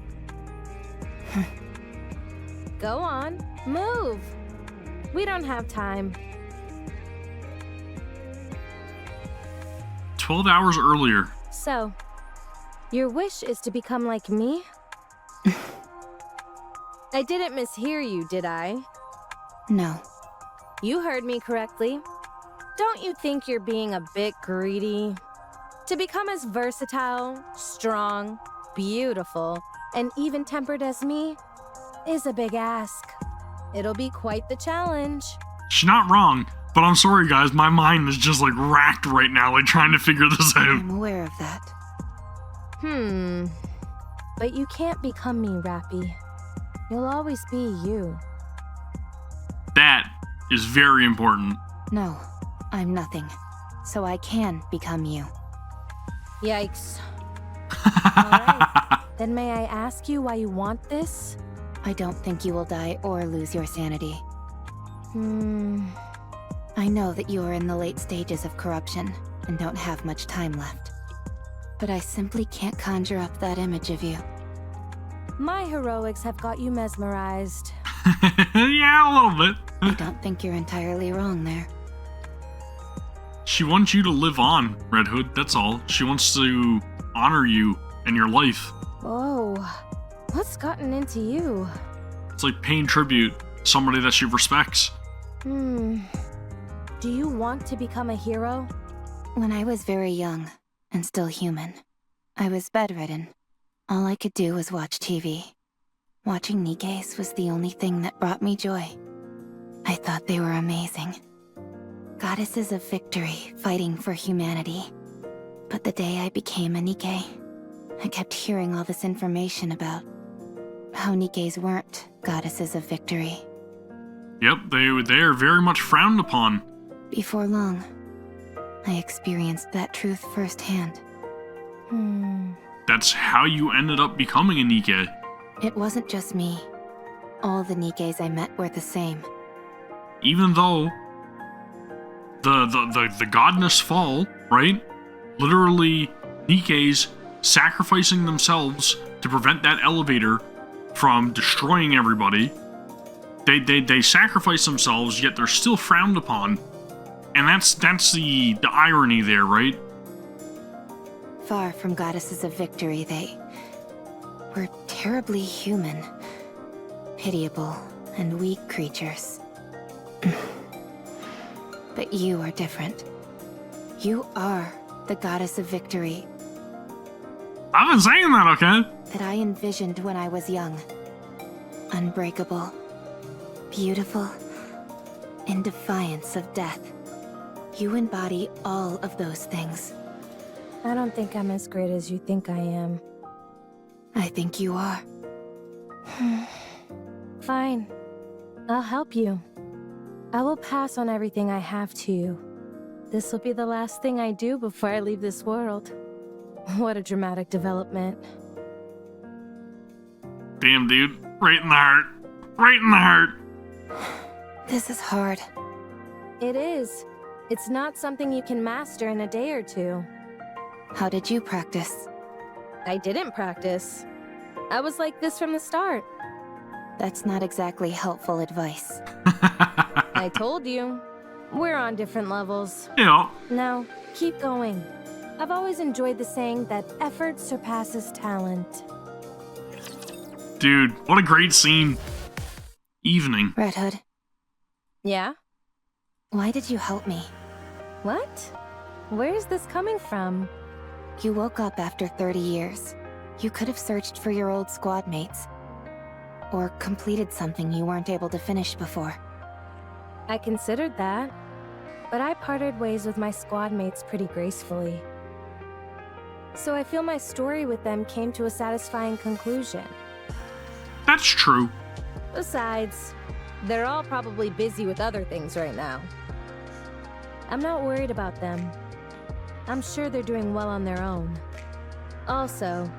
Go on, move. We don't have time. 12 hours earlier. So, your wish is to become like me? I didn't mishear you, did I? No. You heard me correctly. Don't you think you're being a bit greedy? To become as versatile, strong, beautiful, and even-tempered as me is a big ask. It'll be quite the challenge. She's not wrong, but I'm sorry guys, my mind is just like racked right now, like trying to figure this out. I'm aware of that. But you can't become me, Rapi. You'll always be you. That is very important. No, I'm nothing. So I can become you. Yikes. Alright, then may I ask you why you want this? I don't think you will die or lose your sanity. I know that you are in the late stages of corruption and don't have much time left. But I simply can't conjure up that image of you. My heroics have got you mesmerized. Yeah, a little bit. I don't think you're entirely wrong there. She wants you to live on, Red Hood, that's all. She wants to honor you and your life. Whoa, what's gotten into you? It's like paying tribute to somebody that she respects. Do you want to become a hero? When I was very young, and still human, I was bedridden. All I could do was watch TV. Watching NIKKEs was the only thing that brought me joy. I thought they were amazing. Goddesses of victory, fighting for humanity. But the day I became a NIKKE, I kept hearing all this information about how NIKKEs weren't goddesses of victory. Yep, they are very much frowned upon. Before long, I experienced that truth firsthand. That's how you ended up becoming a NIKKE. It wasn't just me. All the NIKKEs I met were the same. Even though the godness fall, right? Literally, NIKKEs sacrificing themselves to prevent that elevator from destroying everybody. They sacrifice themselves, yet they're still frowned upon. And that's the irony there, right? Far from goddesses of victory, they were terribly human, pitiable, and weak creatures. But you are different. You are the goddess of victory I've been saying that, okay? that I envisioned when I was young. Unbreakable, beautiful, in defiance of death. You embody all of those things. I don't think I'm as great as you think I am. I think you are. Fine. I'll help you. I will pass on everything I have to you. This will be the last thing I do before I leave this world. What a dramatic development. Damn, dude. Right in the heart. Right in the heart. This is hard. It is. It's not something you can master in a day or two. How did you practice? I didn't practice. I was like this from the start. That's not exactly helpful advice. I told you. We're on different levels. Yeah. Now, keep going. I've always enjoyed the saying that effort surpasses talent. Dude, what a great scene. Evening. Red Hood, Yeah? why did you help me? What? Where's this coming from? You woke up after 30 years. You could have searched for your old squad mates. Or completed something you weren't able to finish before. I considered that, but I parted ways with my squad mates pretty gracefully. So I feel my story with them came to a satisfying conclusion. That's true. Besides, they're all probably busy with other things right now. I'm not worried about them. I'm sure they're doing well on their own. Also,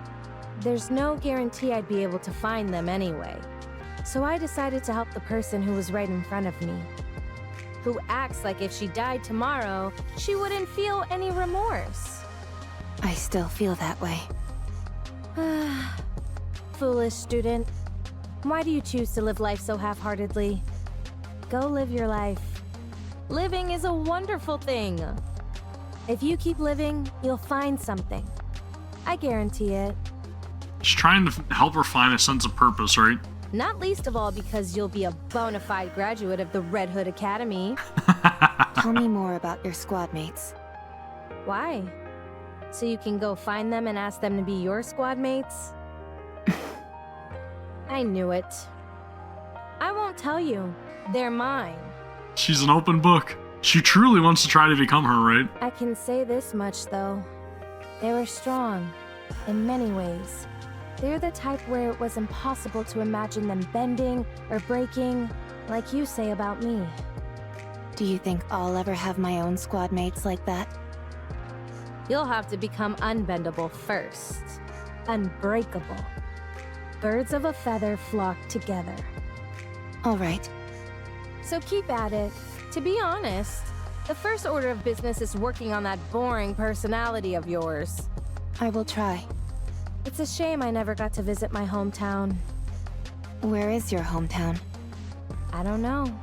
there's no guarantee I'd be able to find them anyway. So I decided to help the person who was right in front of me. Who acts like if she died tomorrow, she wouldn't feel any remorse. I still feel that way. Foolish student. Why do you choose to live life so half-heartedly? Go live your life. Living is a wonderful thing. If you keep living, you'll find something. I guarantee it. Just trying to help her find a sense of purpose, right? Not least of all because you'll be a bona fide graduate of the Red Hood Academy. Tell me more about your squad mates. Why? So you can go find them and ask them to be your squad mates? I knew it. I won't won't tell you. They're mine. She's an open book. She truly wants to try to become her, right? I can say this much, though. They were strong, in many ways. They're the type where it was impossible to imagine them bending or breaking, like you say about me. Do you think I'll ever have my own squad mates like that? You'll have to become unbendable first. Unbreakable. Birds of a feather flock together. All right. So keep at it. To be honest, the first order of business is working on that boring personality of yours. I will try. It's a shame I never got to visit my hometown. Where is your hometown? I don't know.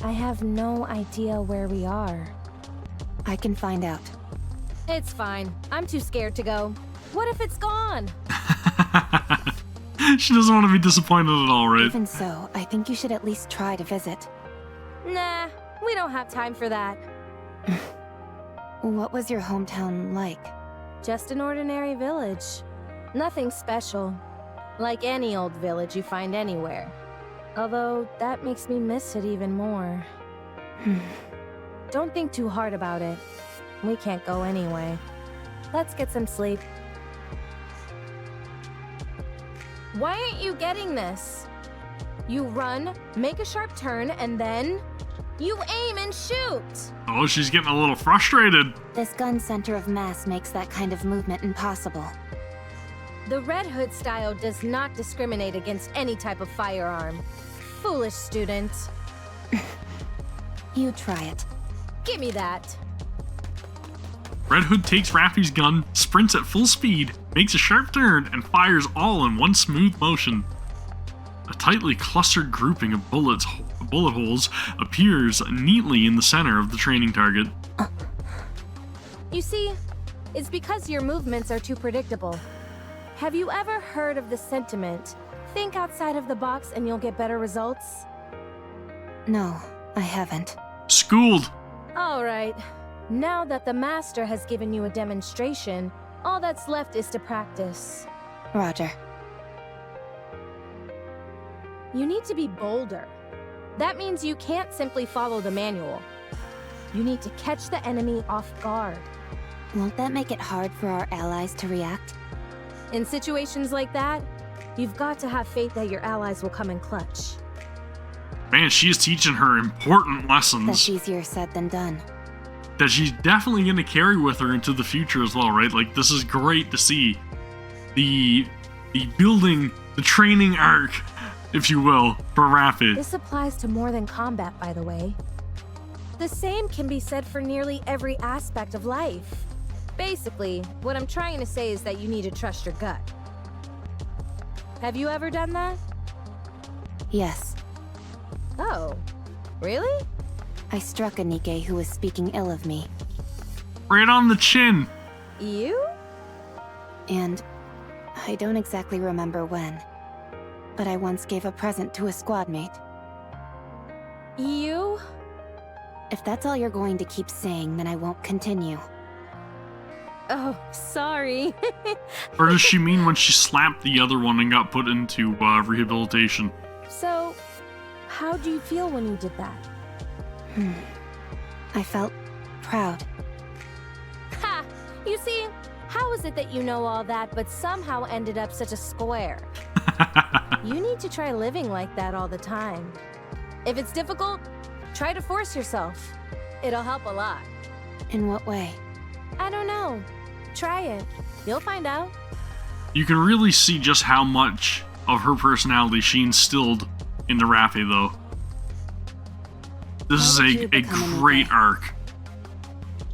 I have no idea where we are. I can find out. It's fine. I'm too scared to go. What if it's gone? She doesn't want to be disappointed at all, right? Even so, I think you should at least try to visit. Nah, we don't have time for that. What was your hometown like? Just an ordinary village. Nothing special. Like any old village you find anywhere. Although, that makes me miss it even more. Don't think too hard about it. We can't go anyway. Let's get some sleep. Why aren't you getting this? You run, make a sharp turn, and then... you aim and shoot! Oh, she's getting a little frustrated. This gun center of mass makes that kind of movement impossible. The Red Hood style does not discriminate against any type of firearm. Foolish student. You try it. Give me that. Red Hood takes Rapi's gun, sprints at full speed, makes a sharp turn, and fires all in one smooth motion. A tightly clustered grouping of bullet holes appears neatly in the center of the training target. You see, it's because your movements are too predictable. Have you ever heard of the sentiment, think outside of the box and you'll get better results? No, I haven't. Schooled. All right. Now that the master has given you a demonstration, all that's left is to practice. Roger. You need to be bolder. That means you can't simply follow the manual. You need to catch the enemy off guard. Won't that make it hard for our allies to react? In situations like that, you've got to have faith that your allies will come in clutch. Man, she's teaching her important lessons. That's easier said than done. That she's definitely going to carry with her into the future as well, right? Like, this is great to see. The building, the training arc, if you will, for Rapi. This applies to more than combat, by the way. The same can be said for nearly every aspect of life. Basically, what I'm trying to say is that you need to trust your gut. Have you ever done that? Yes. Oh, really? I struck a NIKKE who was speaking ill of me. Right on the chin. You? And I don't exactly remember when, but I once gave a present to a squad mate. You? If that's all you're going to keep saying, then I won't continue. Oh, sorry. Or does she mean when she slapped the other one and got put into rehabilitation? So, how do you feel when you did that? I felt proud. Ha! You see, how is it that you know all that but somehow ended up such a square? You need to try living like that all the time. If it's difficult, try to force yourself. It'll help a lot. In what way? I don't know. Try it. You'll find out. You can really see just how much of her personality she instilled into Rapi, though. This is a great arc.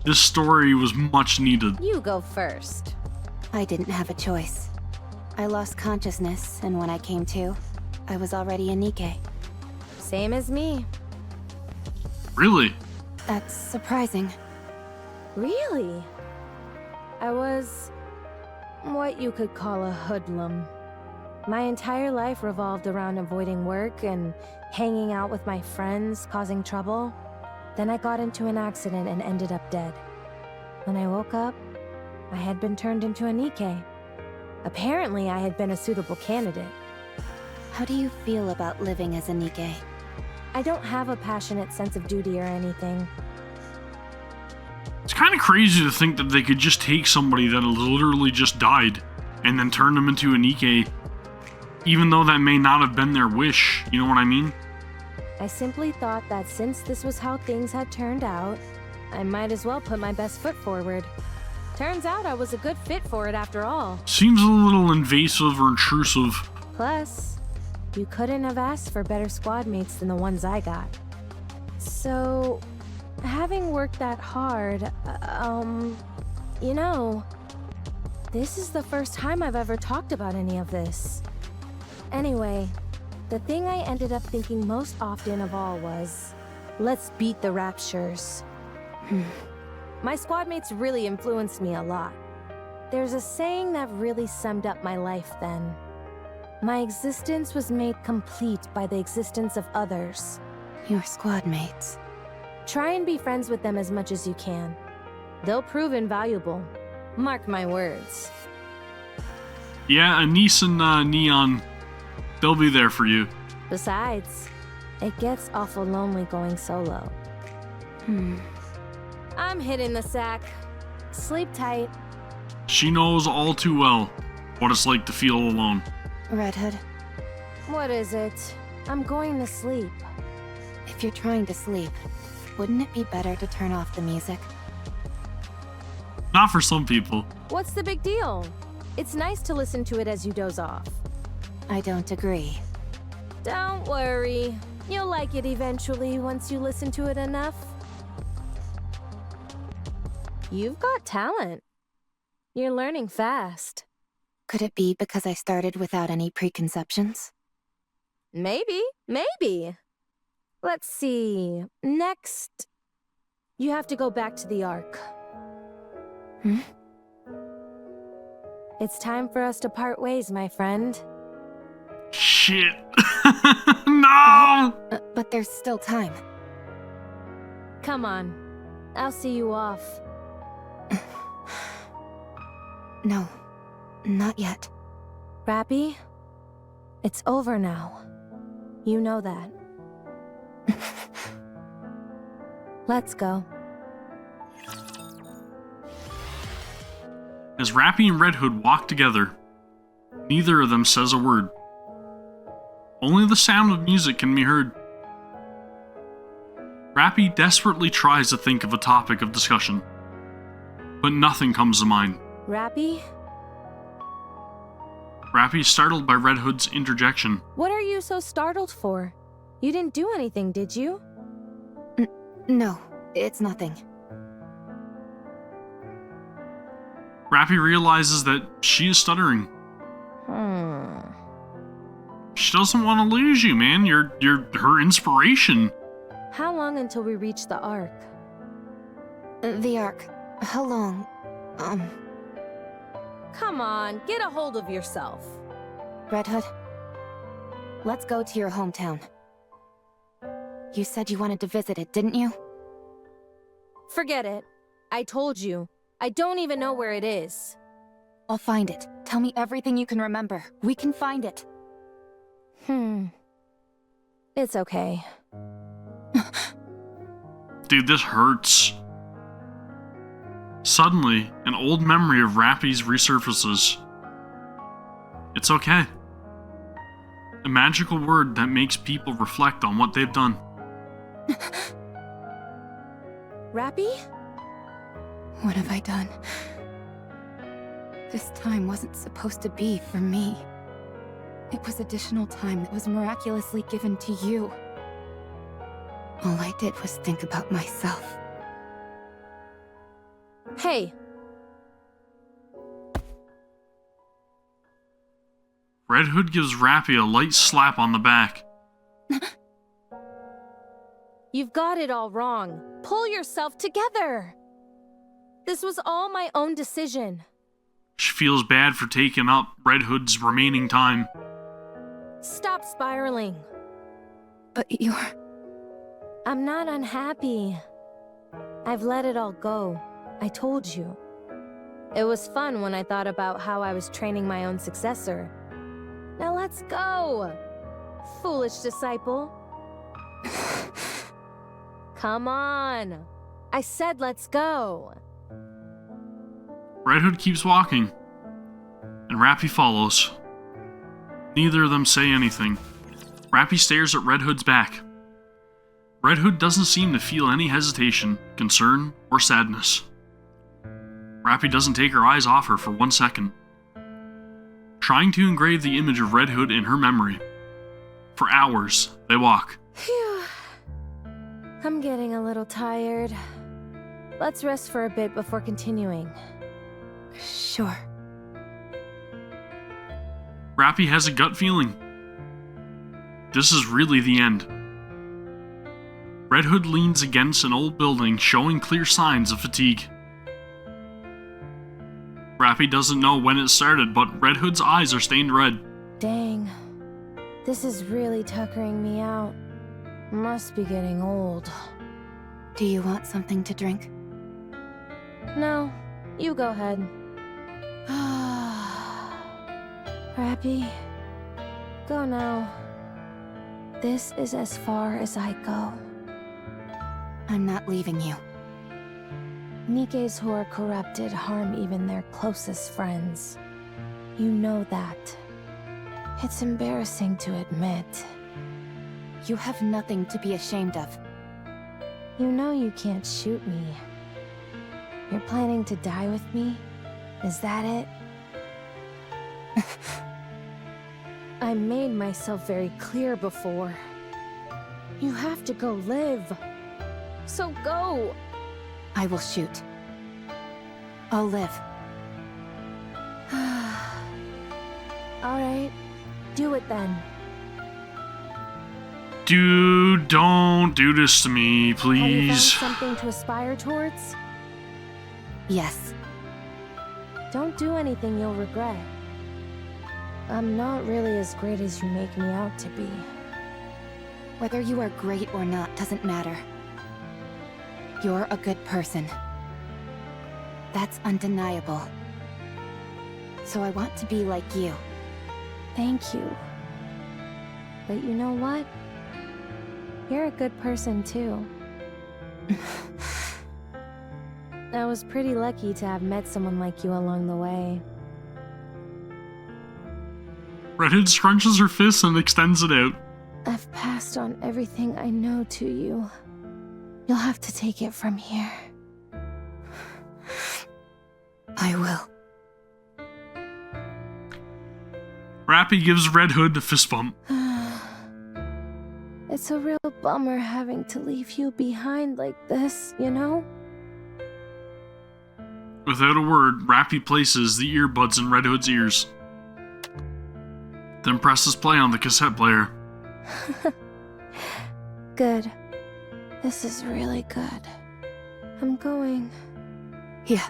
This story was much needed. You go first. I didn't have a choice. I lost consciousness, and when I came to, I was already a NIKKE. Same as me. Really? That's surprising. Really? I was what you could call a hoodlum. My entire life revolved around avoiding work and hanging out with my friends, causing trouble. Then I got into an accident and ended up dead. When I woke up, I had been turned into a NIKKE. Apparently, I had been a suitable candidate. How do you feel about living as a NIKKE? I don't have a passionate sense of duty or anything. It's kind of crazy to think that they could just take somebody that literally just died and then turn them into a NIKKE, even though that may not have been their wish, you know what I mean? I simply thought that since this was how things had turned out, I might as well put my best foot forward. Turns out I was a good fit for it after all. Seems a little invasive or intrusive. Plus, you couldn't have asked for better squad mates than the ones I got. So, having worked that hard, you know, this is the first time I've ever talked about any of this. Anyway, the thing I ended up thinking most often of all was, let's beat the Raptures. My squad mates really influenced me a lot. There's a saying that really summed up my life then. My existence was made complete by the existence of others. Your squad mates. Try and be friends with them as much as you can. They'll prove invaluable. Mark my words. Yeah, Anise and Neon, they'll be there for you. Besides, it gets awful lonely going solo. I'm hitting the sack. Sleep tight. She knows all too well what it's like to feel alone. Red Hood, What is it? I'm going to sleep. if you're trying to sleep, wouldn't it be better to turn off the music? Not for some people. What's the big deal? It's nice to listen to it as you doze off. I don't agree. Don't worry. You'll like it eventually once you listen to it enough. You've got talent. You're learning fast. Could it be because I started without any preconceptions? Maybe. Let's see. Next, you have to go back to the Ark. It's time for us to part ways, my friend. Shit. No! But there's still time. Come on. I'll see you off. No, not yet. Rapi, it's over now. You know that. Let's go. As Rapi and Red Hood walk together, neither of them says a word. Only the sound of music can be heard. Rapi desperately tries to think of a topic of discussion, but nothing comes to mind. Rapi, Rapi is startled by Red Hood's interjection. what are you so startled for? You didn't do anything, did you? No, it's nothing. Rapi realizes that she is stuttering. She doesn't want to lose you, man. You're her inspiration. How long until we reach the Ark? The Ark. How long? Come on, get a hold of yourself. Red Hood, let's go to your hometown. You said you wanted to visit it, didn't you? Forget it. I told you. I don't even know where it is. I'll find it. Tell me everything you can remember. We can find it. It's okay. Dude, this hurts. Suddenly, an old memory of Rapi's resurfaces. It's okay. A magical word that makes people reflect on what they've done. Rapi? What have I done? This time wasn't supposed to be for me. It was additional time that was miraculously given to you. All I did was think about myself. Hey, Red Hood gives Rapi a light slap on the back. you've got it all wrong. Pull yourself together. This was all my own decision. She feels bad for taking up Red Hood's remaining time. Stop spiraling. But you're... I'm not unhappy. I've let it all go. I told you. It was fun when I thought about how I was training my own successor. Now let's go! Foolish disciple. Come on. I said let's go. Red Hood keeps walking, and Rapi follows. Neither of them say anything. Rapi stares at Red Hood's back. Red Hood doesn't seem to feel any hesitation, concern, or sadness. Rapi doesn't take her eyes off her for 1 second, trying to engrave the image of Red Hood in her memory. For hours, they walk. Phew. I'm getting a little tired. Let's rest for a bit before continuing. Sure. Rapi has a gut feeling. This is really the end. Red Hood leans against an old building, showing clear signs of fatigue. Rapi doesn't know when it started, but Red Hood's eyes are stained red. Dang. This is really tuckering me out. Must be getting old. Do you want something to drink? No, you go ahead. Rapi, go now. This is as far as I go. I'm not leaving you. Nikkes who are corrupted harm even their closest friends. You know that. It's embarrassing to admit. You have nothing to be ashamed of. You know you can't shoot me. You're planning to die with me? Is that it? I made myself very clear before. You have to go live. So go! I will shoot. I'll live. Alright, do it then. Dude, don't do this to me, Have you please. found something to aspire towards? Yes. Don't do anything you'll regret. I'm not really as great as you make me out to be. Whether you are great or not doesn't matter. You're a good person. That's undeniable. So I want to be like you. Thank you. But you know what? You're a good person too. I was pretty lucky to have met someone like you along the way. Red Hood scrunches her fist and extends it out. I've passed on everything I know to you. You'll have to take it from here. I will. Rapi gives Red Hood a fist bump. It's a real bummer having to leave you behind like this, you know? Without a word, Rapi places the earbuds in Red Hood's ears. Then presses play on the cassette player. Good. This is really good. I'm going. Yeah.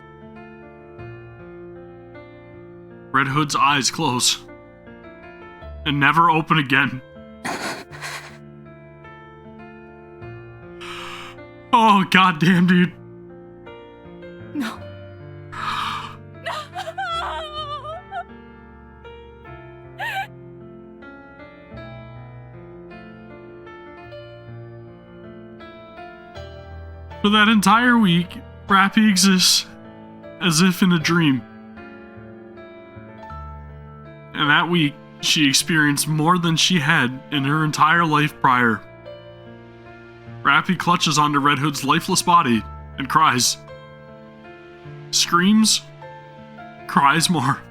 Red Hood's eyes close. And never open again. Oh, goddamn, dude. No. For that entire week, Rapi exists as if in a dream. And that week, she experienced more than she had in her entire life prior. Rapi clutches onto Red Hood's lifeless body and cries. Screams, cries more.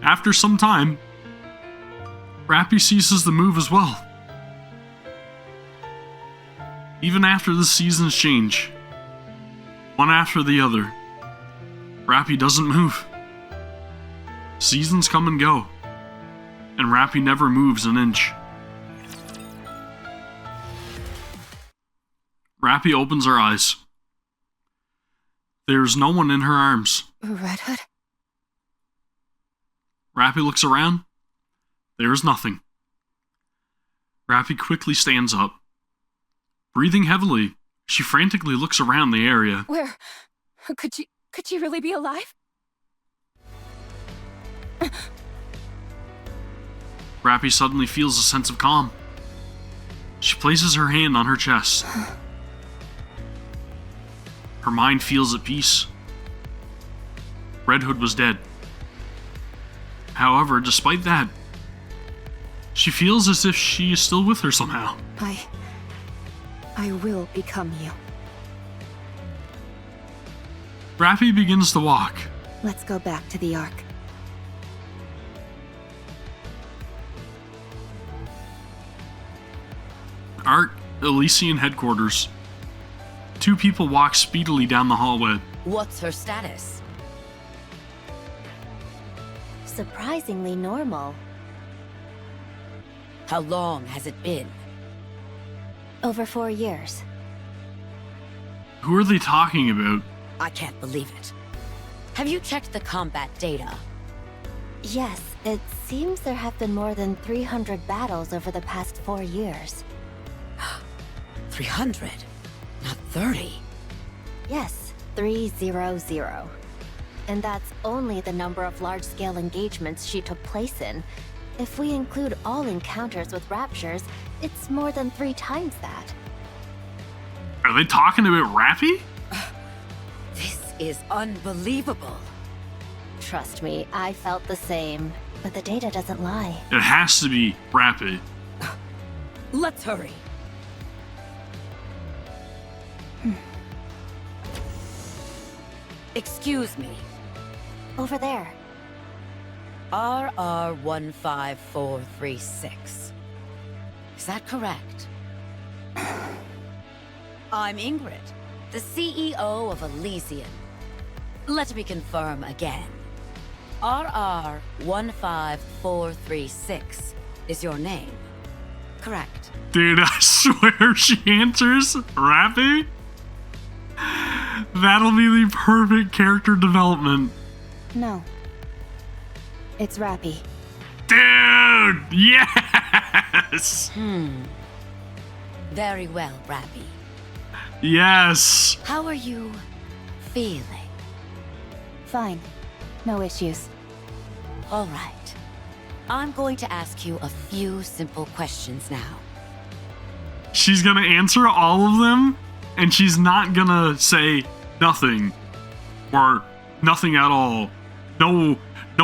After some time, Rapi ceases to move as well. Even after the seasons change, one after the other, Rapi doesn't move. Seasons come and go, and Rapi never moves an inch. Rapi opens her eyes. There's no one in her arms. Red Hood? Rapi looks around. There is nothing. Rapi quickly stands up. Breathing heavily, she frantically looks around the area. Where? Could she really be alive? Rapi suddenly feels a sense of calm. She places her hand on her chest. Her mind feels at peace. Red Hood was dead. However, despite that, she feels as if she is still with her somehow. I will become you. Rapi begins to walk. Let's go back to the Ark. Ark Elysian headquarters. Two people walk speedily down the hallway. What's her status? Surprisingly normal. How long has it been? Over 4 years. Who are they talking about? I can't believe it. Have you checked the combat data? Yes, it seems there have been more than 300 battles over the past 4 years. 300, not 30. Yes, 300. And that's only the number of large-scale engagements she took place in. If we include all encounters with raptures, it's more than 3 times that. Are they talking about Rapi? This is unbelievable. Trust me, I felt the same. But the data doesn't lie. It has to be Rapi. Let's hurry. Excuse me. Over there. RR15436. Is that correct? I'm Ingrid, the CEO of Elysian. Let me confirm again. RR15436 is your name, correct? Dude, I swear she answers Rapi. That'll be the perfect character development. No. It's Rapi. Dude, yes! Very well, Rapi. Yes! How are you feeling? Fine. No issues. All right. I'm going to ask you a few simple questions now. She's gonna answer all of them, and she's not gonna say nothing. Or nothing at all. No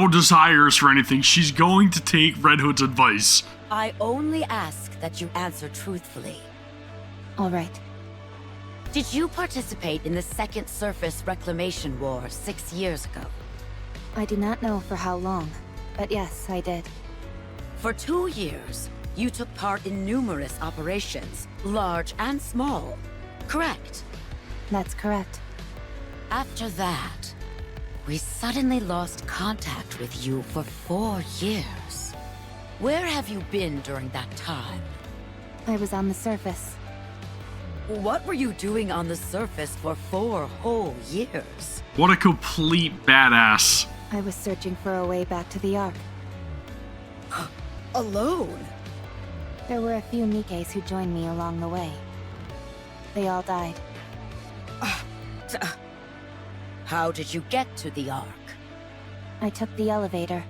desires for anything. She's going to take Red Hood's advice. I only ask that you answer truthfully. All right. Did you participate in the Second Surface Reclamation War 6 years ago? I do not know for how long, but yes, I did. For 2 years, you took part in numerous operations, large and small, correct? That's correct. After that, we suddenly lost contact with you for 4 years. Where have you been during that time? I was on the surface. What were you doing on the surface for 4 whole years? What a complete badass. I was searching for a way back to the Ark. Alone? There were a few NIKKEs who joined me along the way. They all died. How did you get to the Ark? I took the elevator.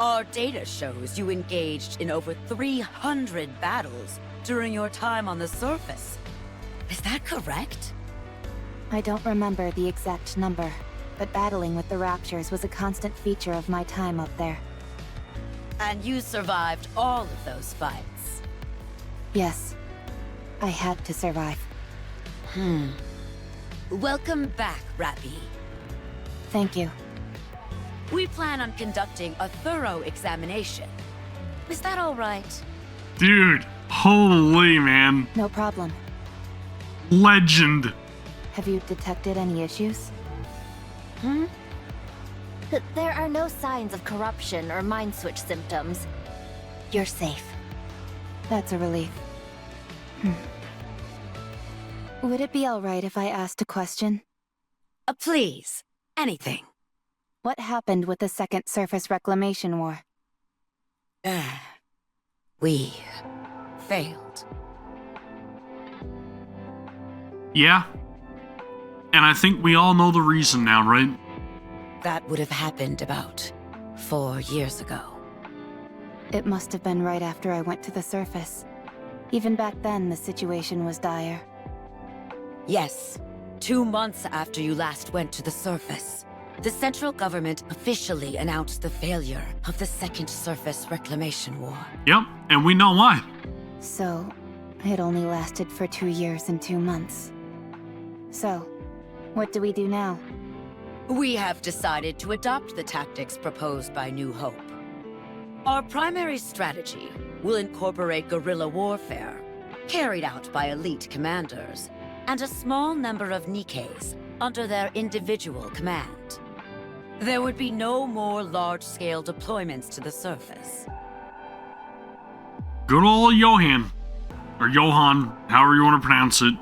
Our data shows you engaged in over 300 battles during your time on the surface. Is that correct? I don't remember the exact number, but battling with the Raptures was a constant feature of my time up there. And you survived all of those fights? Yes. I had to survive. Welcome back, Rapi. Thank you. We plan on conducting a thorough examination. Is that all right? Dude, holy man. No problem. Legend. Have you detected any issues? There are no signs of corruption or mind switch symptoms. You're safe. That's a relief. Would it be alright if I asked a question? Please, anything. What happened with the Second Surface Reclamation War? We failed. Yeah. And I think we all know the reason now, right? That would have happened about 4 years ago. It must have been right after I went to the surface. Even back then, the situation was dire. Yes. 2 months after you last went to the surface, the central government officially announced the failure of the Second Surface Reclamation War. Yep, and we know why. So, it only lasted for 2 years and 2 months. So, what do we do now? We have decided to adopt the tactics proposed by New Hope. Our primary strategy will incorporate guerrilla warfare, carried out by elite commanders, and a small number of NIKKEs under their individual command. There would be no more large-scale deployments to the surface. Good old Johan. Or Johan, however you want to pronounce it.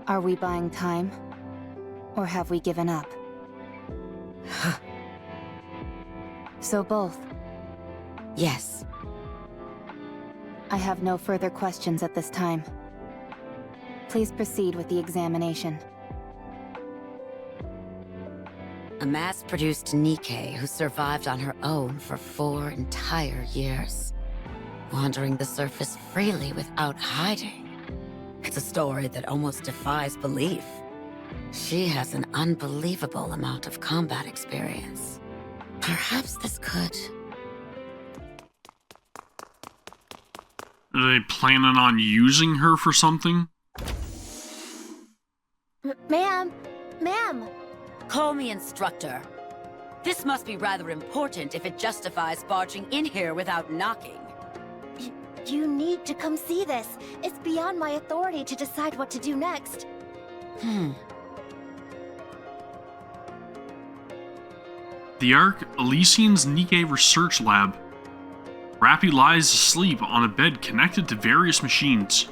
Are we buying time? Or have we given up? So both. Yes. I have no further questions at this time. Please proceed with the examination. A mass-produced NIKKE who survived on her own for 4 entire years, wandering the surface freely without hiding. It's a story that almost defies belief. She has an unbelievable amount of combat experience. Perhaps this could... Are they planning on using her for something? Ma'am! Ma'am! Call me instructor. This must be rather important if it justifies barging in here without knocking. You need to come see this. It's beyond my authority to decide what to do next. The Ark Elysian's NIKKE Research Lab. Rapi lies asleep on a bed connected to various machines.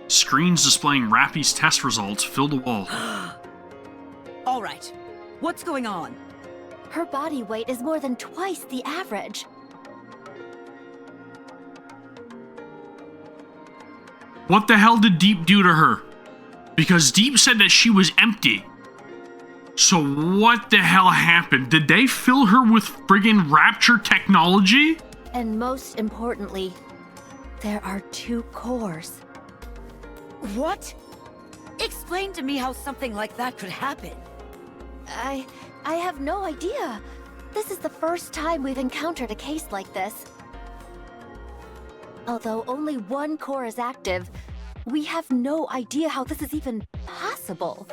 Screens displaying Rapi's test results fill the wall. All right. What's going on? Her body weight is more than twice the average. What the hell did Deep do to her? Because Deep said that she was empty. So what the hell happened? Did they fill her with friggin' Rapture technology? And most importantly, there are 2 cores. What? Explain to me how something like that could happen. I have no idea. This is the first time we've encountered a case like this. Although only 1 core is active, we have no idea how this is even possible.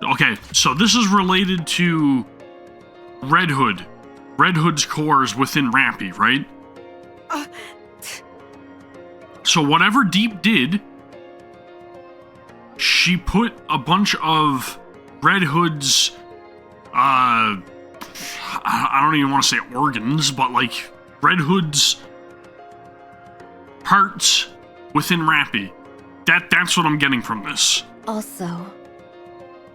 Okay, so this is related to Red Hood. Red Hood's cores within Rapi, right? So whatever Deep did, she put a bunch of Red Hood's, I don't even want to say organs, but like Red Hood's parts within Rapi. That's what I'm getting from this. Also,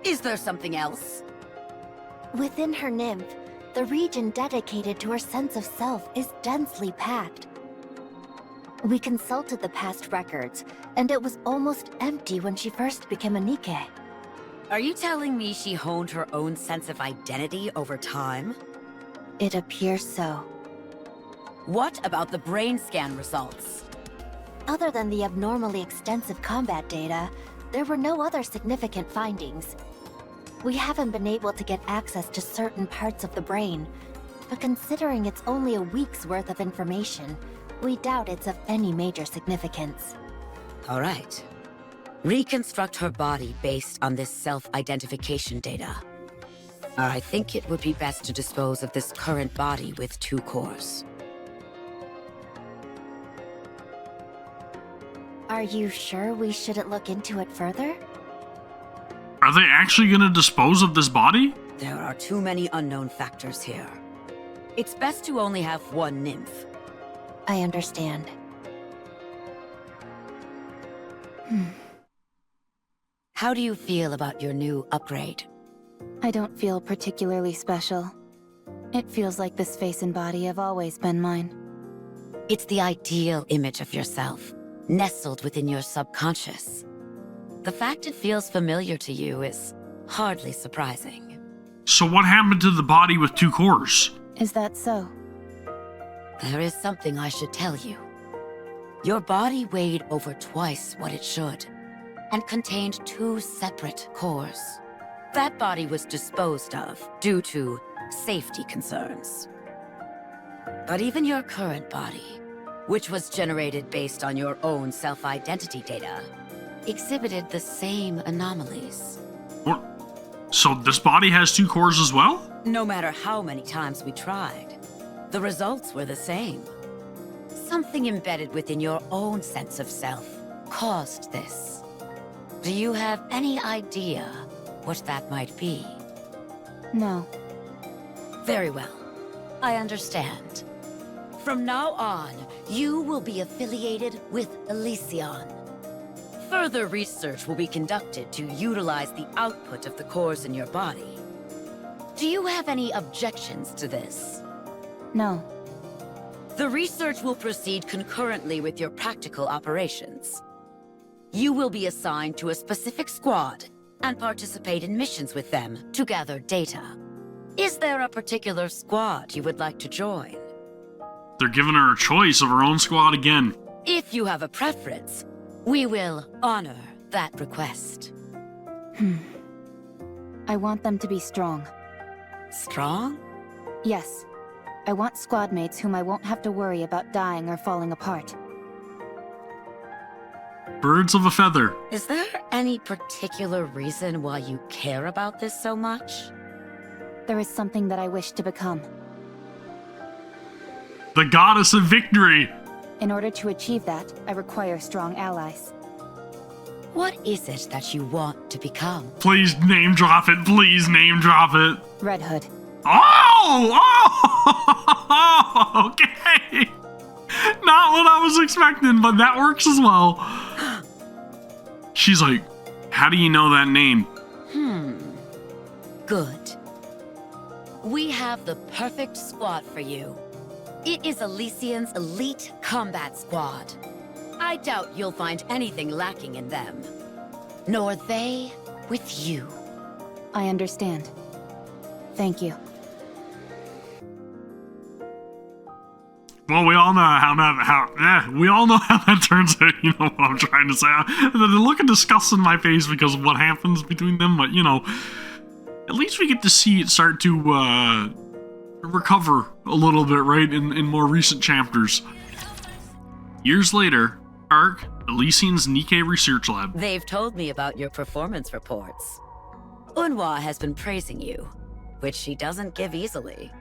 Is there something else? within her nymph, the region dedicated to her sense of self is densely packed. We consulted the past records, and it was almost empty when she first became a NIKKE. Are you telling me she honed her own sense of identity over time? It appears so. What about the brain scan results? Other than the abnormally extensive combat data, there were no other significant findings. We haven't been able to get access to certain parts of the brain, but considering it's only a week's worth of information, we doubt it's of any major significance. All right. Reconstruct her body based on this self-identification data. I think it would be best to dispose of this current body with 2 cores. Are you sure we shouldn't look into it further? Are they actually going to dispose of this body? There are too many unknown factors here. It's best to only have 1 nymph. I understand. How do you feel about your new upgrade? I don't feel particularly special. It feels like this face and body have always been mine. It's the ideal image of yourself, nestled within your subconscious. The fact it feels familiar to you is hardly surprising. So what happened to the body with 2 cores? Is that so? There is something I should tell you. Your body weighed over twice what it should, and contained 2 separate cores. That body was disposed of due to safety concerns. But even your current body, which was generated based on your own self-identity data, exhibited the same anomalies. So this body has 2 cores as well? No matter how many times we tried, the results were the same. Something embedded within your own sense of self caused this. Do you have any idea what that might be? No. Very well. I understand. From now on, you will be affiliated with Elysion. Further research will be conducted to utilize the output of the cores in your body. Do you have any objections to this? No. The research will proceed concurrently with your practical operations. You will be assigned to a specific squad and participate in missions with them to gather data. Is there a particular squad you would like to join? They're giving her a choice of her own squad again. If you have a preference, we will honor that request. I want them to be strong. Strong? Yes. I want squad mates whom I won't have to worry about dying or falling apart. Birds of a feather. Is there any particular reason why you care about this so much? There is something that I wish to become. The goddess of victory. In order to achieve that, I require strong allies. What is it that you want to become? Please name drop it. Please name drop it. Red Hood. Oh! Oh! Okay. Not what I was expecting, but that works as well. She's like, how do you know that name? Good. We have the perfect squad for you. It is Elysion's elite combat squad. I doubt you'll find anything lacking in them. Nor they with you. I understand. Thank you. Well, we all know how that turns out. You know what I'm trying to say. The look of disgust in my face because of what happens between them, but you know, at least we get to see it start to recover a little bit, right? In more recent chapters. Years later, Ark, Elysion's NIKKE research lab. They've told me about your performance reports. Unhwa has been praising you, which she doesn't give easily.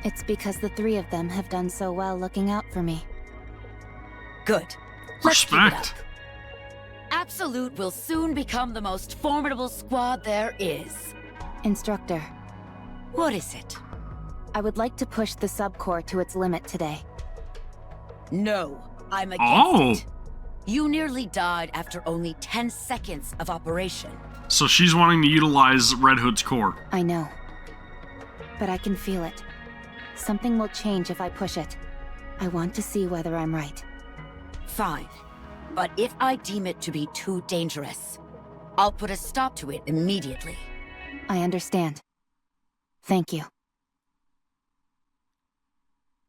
It's because the 3 of them have done so well looking out for me. Good. Let's keep it up. Respect. Absolute will soon become the most formidable squad there is. Instructor, What is it? I would like to push the subcore to its limit today. No, I'm against Oh. it. You nearly died after only 10 seconds of operation. So she's wanting to utilize Red Hood's core. I know. But I can feel it. Something will change if I push it. I want to see whether I'm right. Fine. But if I deem it to be too dangerous, I'll put a stop to it immediately. I understand. Thank you.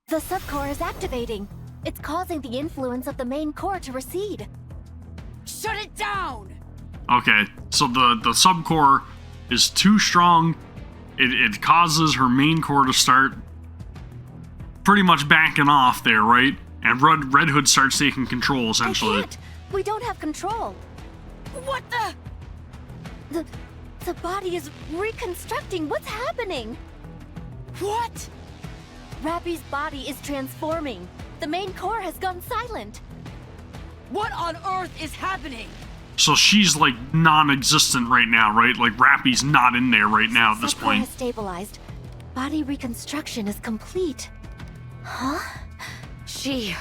The subcore is activating. It's causing the influence of the main core to recede. Shut it down! Okay, so the subcore is too strong. It causes her main core to start pretty much backing off there, right? And Red Hood starts taking control, essentially. I can't. We don't have control. What the? The body is reconstructing. What's happening? What? Rapi's body is transforming. The main core has gone silent. What on earth is happening? So she's like non-existent right now, right? Like Rapi's not in there right now at this Subcore point. has stabilized. Body reconstruction is complete. Huh? She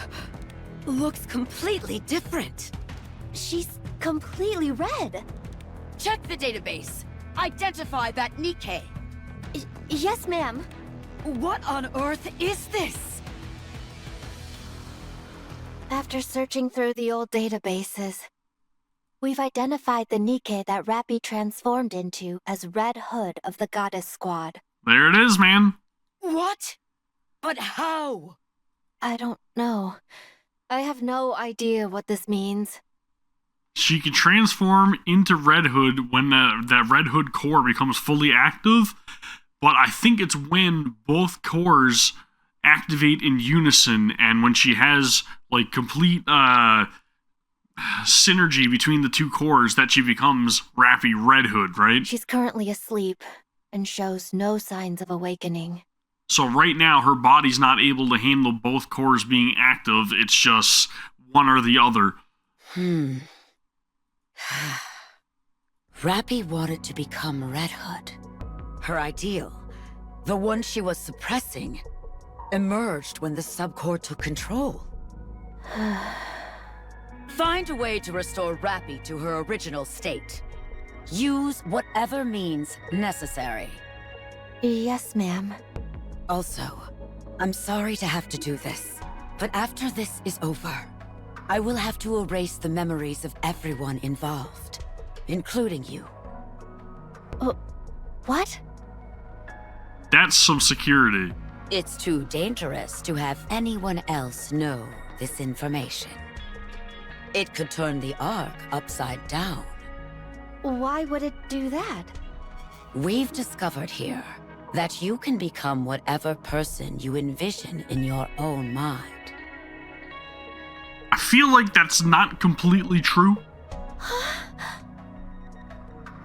looks completely different. She's completely red. Check the database. Identify that NIKKE. Yes, ma'am. What on earth is this? After searching through the old databases, we've identified the NIKKE that Rapi transformed into as Red Hood of the Goddess Squad. There it is, man. What? But how? I don't know. I have no idea what this means. She can transform into Red Hood when that Red Hood core becomes fully active, but I think it's when both cores activate in unison and when she has like complete synergy between the two cores that she becomes Rapi Red Hood, right? She's currently asleep and shows no signs of awakening. So right now her body's not able to handle both cores being active, it's just one or the other. Rapi wanted to become Red Hood. Her ideal, the one she was suppressing, emerged when the subcore took control. Find a way to restore Rapi to her original state. Use whatever means necessary. Yes, ma'am. Also, I'm sorry to have to do this, but after this is over, I will have to erase the memories of everyone involved, including you. What? That's some security. It's too dangerous to have anyone else know this information. It could turn the Ark upside down. Why would it do that? We've discovered here that you can become whatever person you envision in your own mind. I feel like that's not completely true.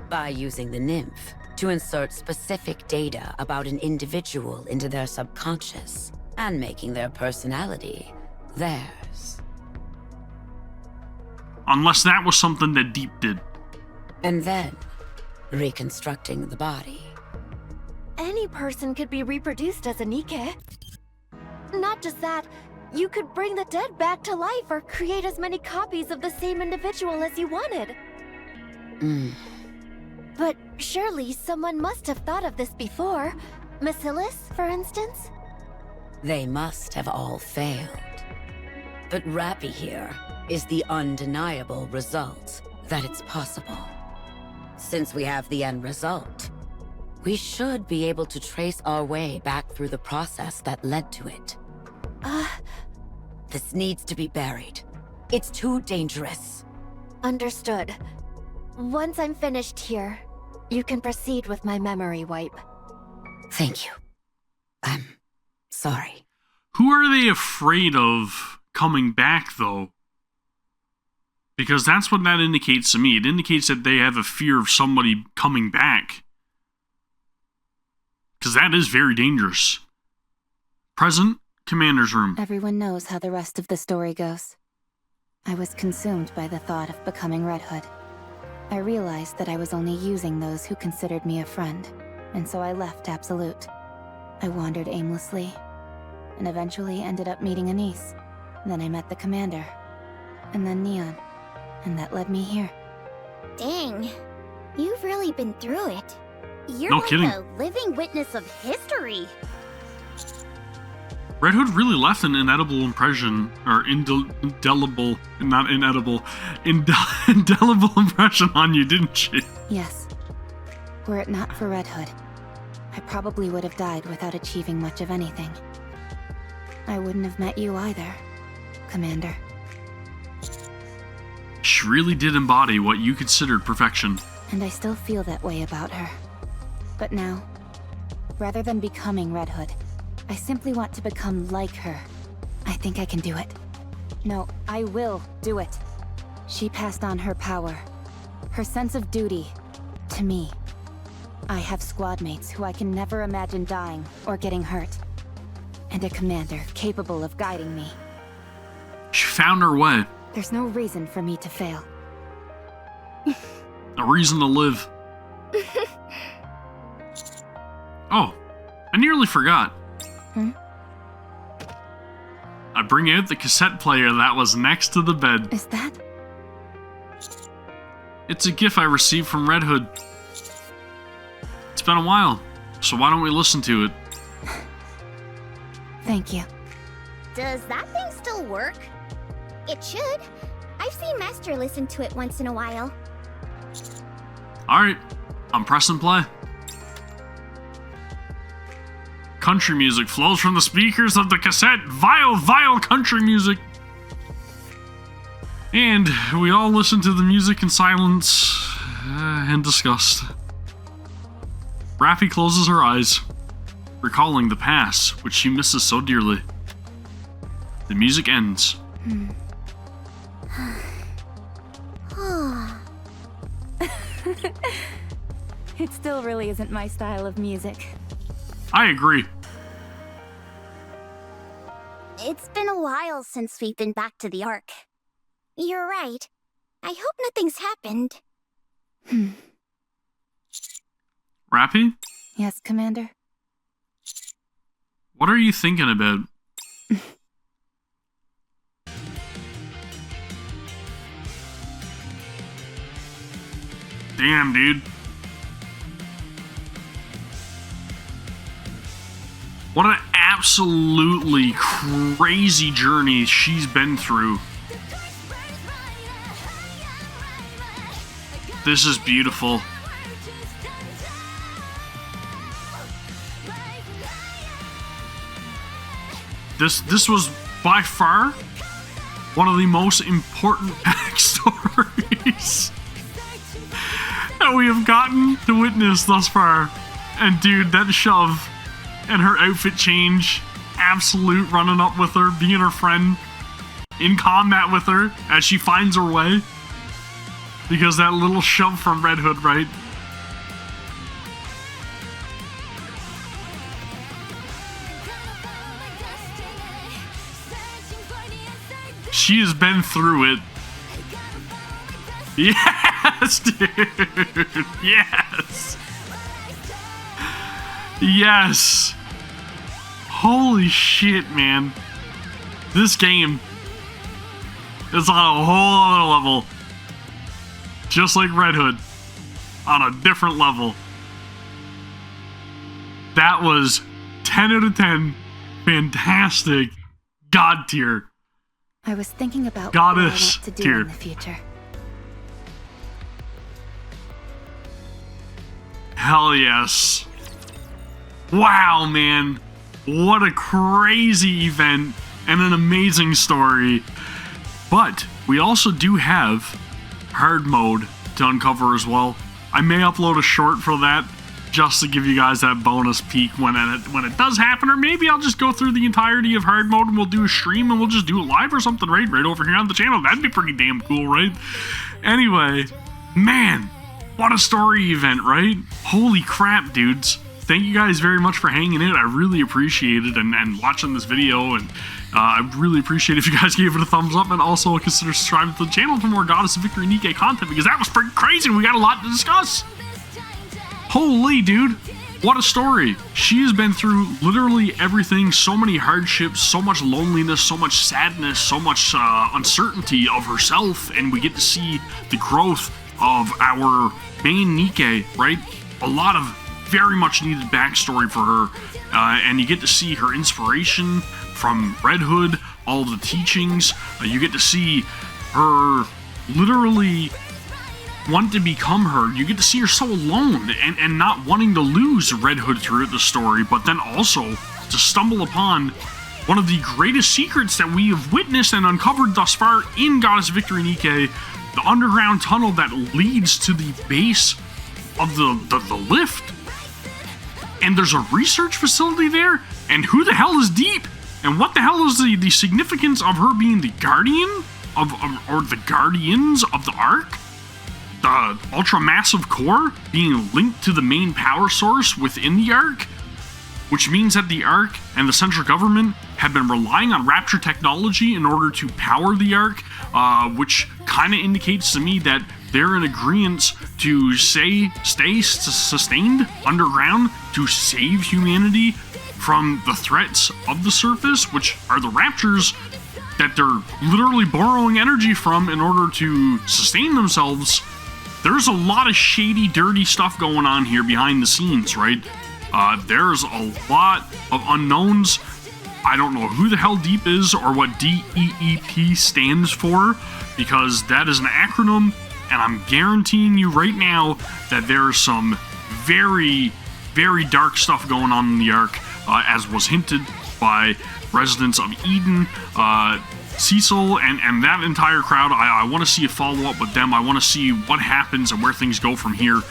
By using the nymph to insert specific data about an individual into their subconscious and making their personality theirs. Unless that was something that Deep did. And then reconstructing the body. Any person could be reproduced as a NIKKE. Not just that, you could bring the dead back to life or create as many copies of the same individual as you wanted. But surely someone must have thought of this before. Bacillus, for instance? They must have all failed. But Rapi here is the undeniable result that it's possible. Since we have the end result, we should be able to trace our way back through the process that led to it. This needs to be buried. It's too dangerous. Understood. Once I'm finished here, you can proceed with my memory wipe. Thank you. I'm sorry. Who are they afraid of coming back, though? Because that's what that indicates to me. It indicates that they have a fear of somebody coming back. Because that is very dangerous. Present, Commander's room. Everyone knows how the rest of the story goes. I was consumed by the thought of becoming Red Hood. I realized that I was only using those who considered me a friend, and so I left Absolute. I wandered aimlessly, and eventually ended up meeting Anise. Then I met the Commander, and then Neon, and that led me here. Dang, you've really been through it. You're No like kidding. a living witness of history. Red Hood really left an inedible impression, or indelible, not inedible, indelible impression on you, didn't she? Yes. Were it not for Red Hood, I probably would have died without achieving much of anything. I wouldn't have met you either, Commander. She really did embody what you considered perfection. And I still feel that way about her. But now, rather than becoming Red Hood, I simply want to become like her. I think I can do it. No, I will do it. She passed on her power, her sense of duty, to me. I have squad mates who I can never imagine dying or getting hurt. And a commander capable of guiding me. She found her way. There's no reason for me to fail. A reason to live. Oh, I nearly forgot. I bring out the cassette player that was next to the bed. Is that? It's a gift I received from Red Hood. It's been a while, so why don't we listen to it? Thank you. Does that thing still work? It should. I've seen Master listen to it once in a while. Alright, I'm pressing play. Country music flows from the speakers of the cassette. Vile, vile country music. And we all listened to the music in silence and disgust. Rapi closes her eyes, recalling the past, which she misses so dearly. The music ends. It still really isn't my style of music. I agree. It's been a while since we've been back to the Ark. You're right. I hope nothing's happened. Rapi? Yes, Commander? What are you thinking about? Damn, dude. What an absolutely crazy journey she's been through. This is beautiful. This was by far one of the most important backstories that we have gotten to witness thus far. And dude, that shove and her outfit change, absolute running up with her, being her friend, in combat with her as she finds her way. Because that little shove from Red Hood, right? She has been through it. Yes, dude. Yes. Yes. Holy shit, man. This game is on a whole other level. Just like Red Hood. On a different level. That was 10 out of 10. Fantastic. God tier. I was thinking about Goddess what I want to do tier. in the future. Hell yes. Wow, man. What a crazy event and an amazing story. But we also do have hard mode to uncover as well. I may upload a short for that just to give you guys that bonus peek when it does happen, or maybe I'll just go through the entirety of hard mode and we'll do a stream and we'll just do it live or something right over here on the channel. That'd be pretty damn cool, right? Anyway, man, what a story event, right? Holy crap, dudes. Thank you guys very much for hanging in. I really appreciate it and watching this video, and I really appreciate if you guys gave it a thumbs up and also consider subscribing to the channel for more Goddess of Victory NIKKE content, because that was pretty crazy and we got a lot to discuss. Holy dude, what a story. She has been through literally everything, so many hardships, so much loneliness, so much sadness, so much uncertainty of herself, and we get to see the growth of our main NIKKE, right? A lot of very much needed backstory for her, and you get to see her inspiration from Red Hood, all the teachings. You get to see her literally want to become her. You get to see her so alone and not wanting to lose Red Hood throughout the story, but then also to stumble upon one of the greatest secrets that we have witnessed and uncovered thus far in Goddess of Victory NIKKE, the underground tunnel that leads to the base of the lift. And there's a research facility there, and who the hell is Deep? And what the hell is the significance of her being the guardian or the guardians of the Ark? The ultra-massive core being linked to the main power source within the Ark, which means that the Ark and the central government have been relying on Rapture technology in order to power the Ark, which kind of indicates to me that they're in agreement to stay sustained underground to save humanity from the threats of the surface, which are the Raptures that they're literally borrowing energy from in order to sustain themselves. There's a lot of shady, dirty stuff going on here behind the scenes, right? There's a lot of unknowns. I don't know who the hell Deep is or what DEEP stands for, because that is an acronym, and I'm guaranteeing you right now that there's some very, very dark stuff going on in the Ark, as was hinted by residents of Eden, Cecil, and that entire crowd. I want to see a follow-up with them. I want to see what happens and where things go from here.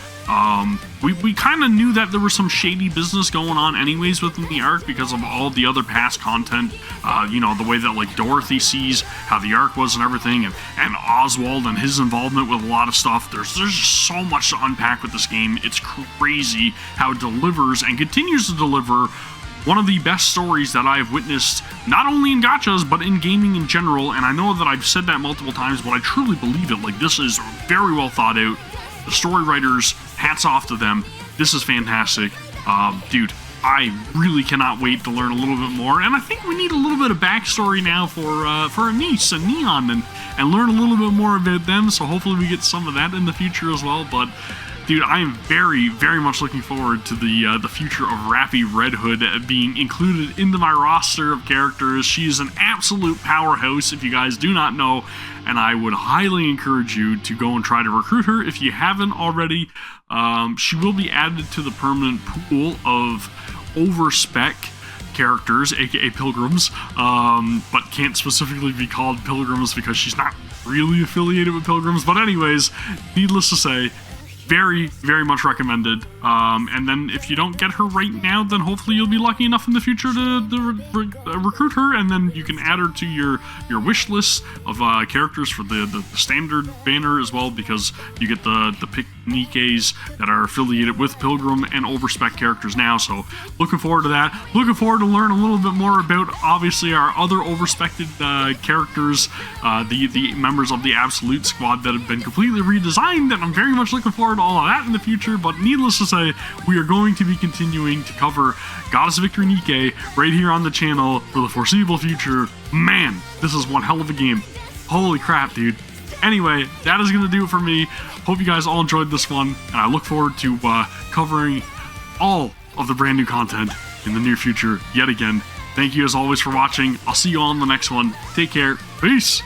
We kind of knew that there was some shady business going on anyways within the arc because of all the other past content, you know, the way that like Dorothy sees how the arc was and everything, and Oswald and his involvement with a lot of stuff. There's just so much to unpack with this game. It's crazy how it delivers and continues to deliver one of the best stories that I've witnessed, not only in gachas, but in gaming in general. And I know that I've said that multiple times, but I truly believe it. Like, this is very well thought out. The story writers, hats off to them. This is fantastic. Dude, I really cannot wait to learn a little bit more. And I think we need a little bit of backstory now for Anise and Neon, and learn a little bit more about them. So hopefully we get some of that in the future as well. But dude, I am very, very much looking forward to the future of Rapi Red Hood being included into my roster of characters. She is an absolute powerhouse, if you guys do not know, and I would highly encourage you to go and try to recruit her if you haven't already. She will be added to the permanent pool of overspec characters, aka pilgrims, but can't specifically be called pilgrims because she's not really affiliated with pilgrims. But anyways, needless to say, very, very much recommended. And then if you don't get her right now, then hopefully you'll be lucky enough in the future to recruit her, and then you can add her to your wish list of characters for the standard banner as well, because you get the pick NIKKEs that are affiliated with Pilgrim and overspec characters now. So looking forward to that. Looking forward to learn a little bit more about obviously our other overspected characters, the members of the Absolute Squad that have been completely redesigned, and I'm very much looking forward to all of that in the future. But needless to say, we are going to be continuing to cover Goddess Victory NIKKE right here on the channel for the foreseeable future. Man, this is one hell of a game. Holy crap, dude. Anyway, that is going to do it for me. Hope you guys all enjoyed this one, and I look forward to covering all of the brand new content in the near future yet again. Thank you as always for watching. I'll see you all in the next one. Take care. Peace!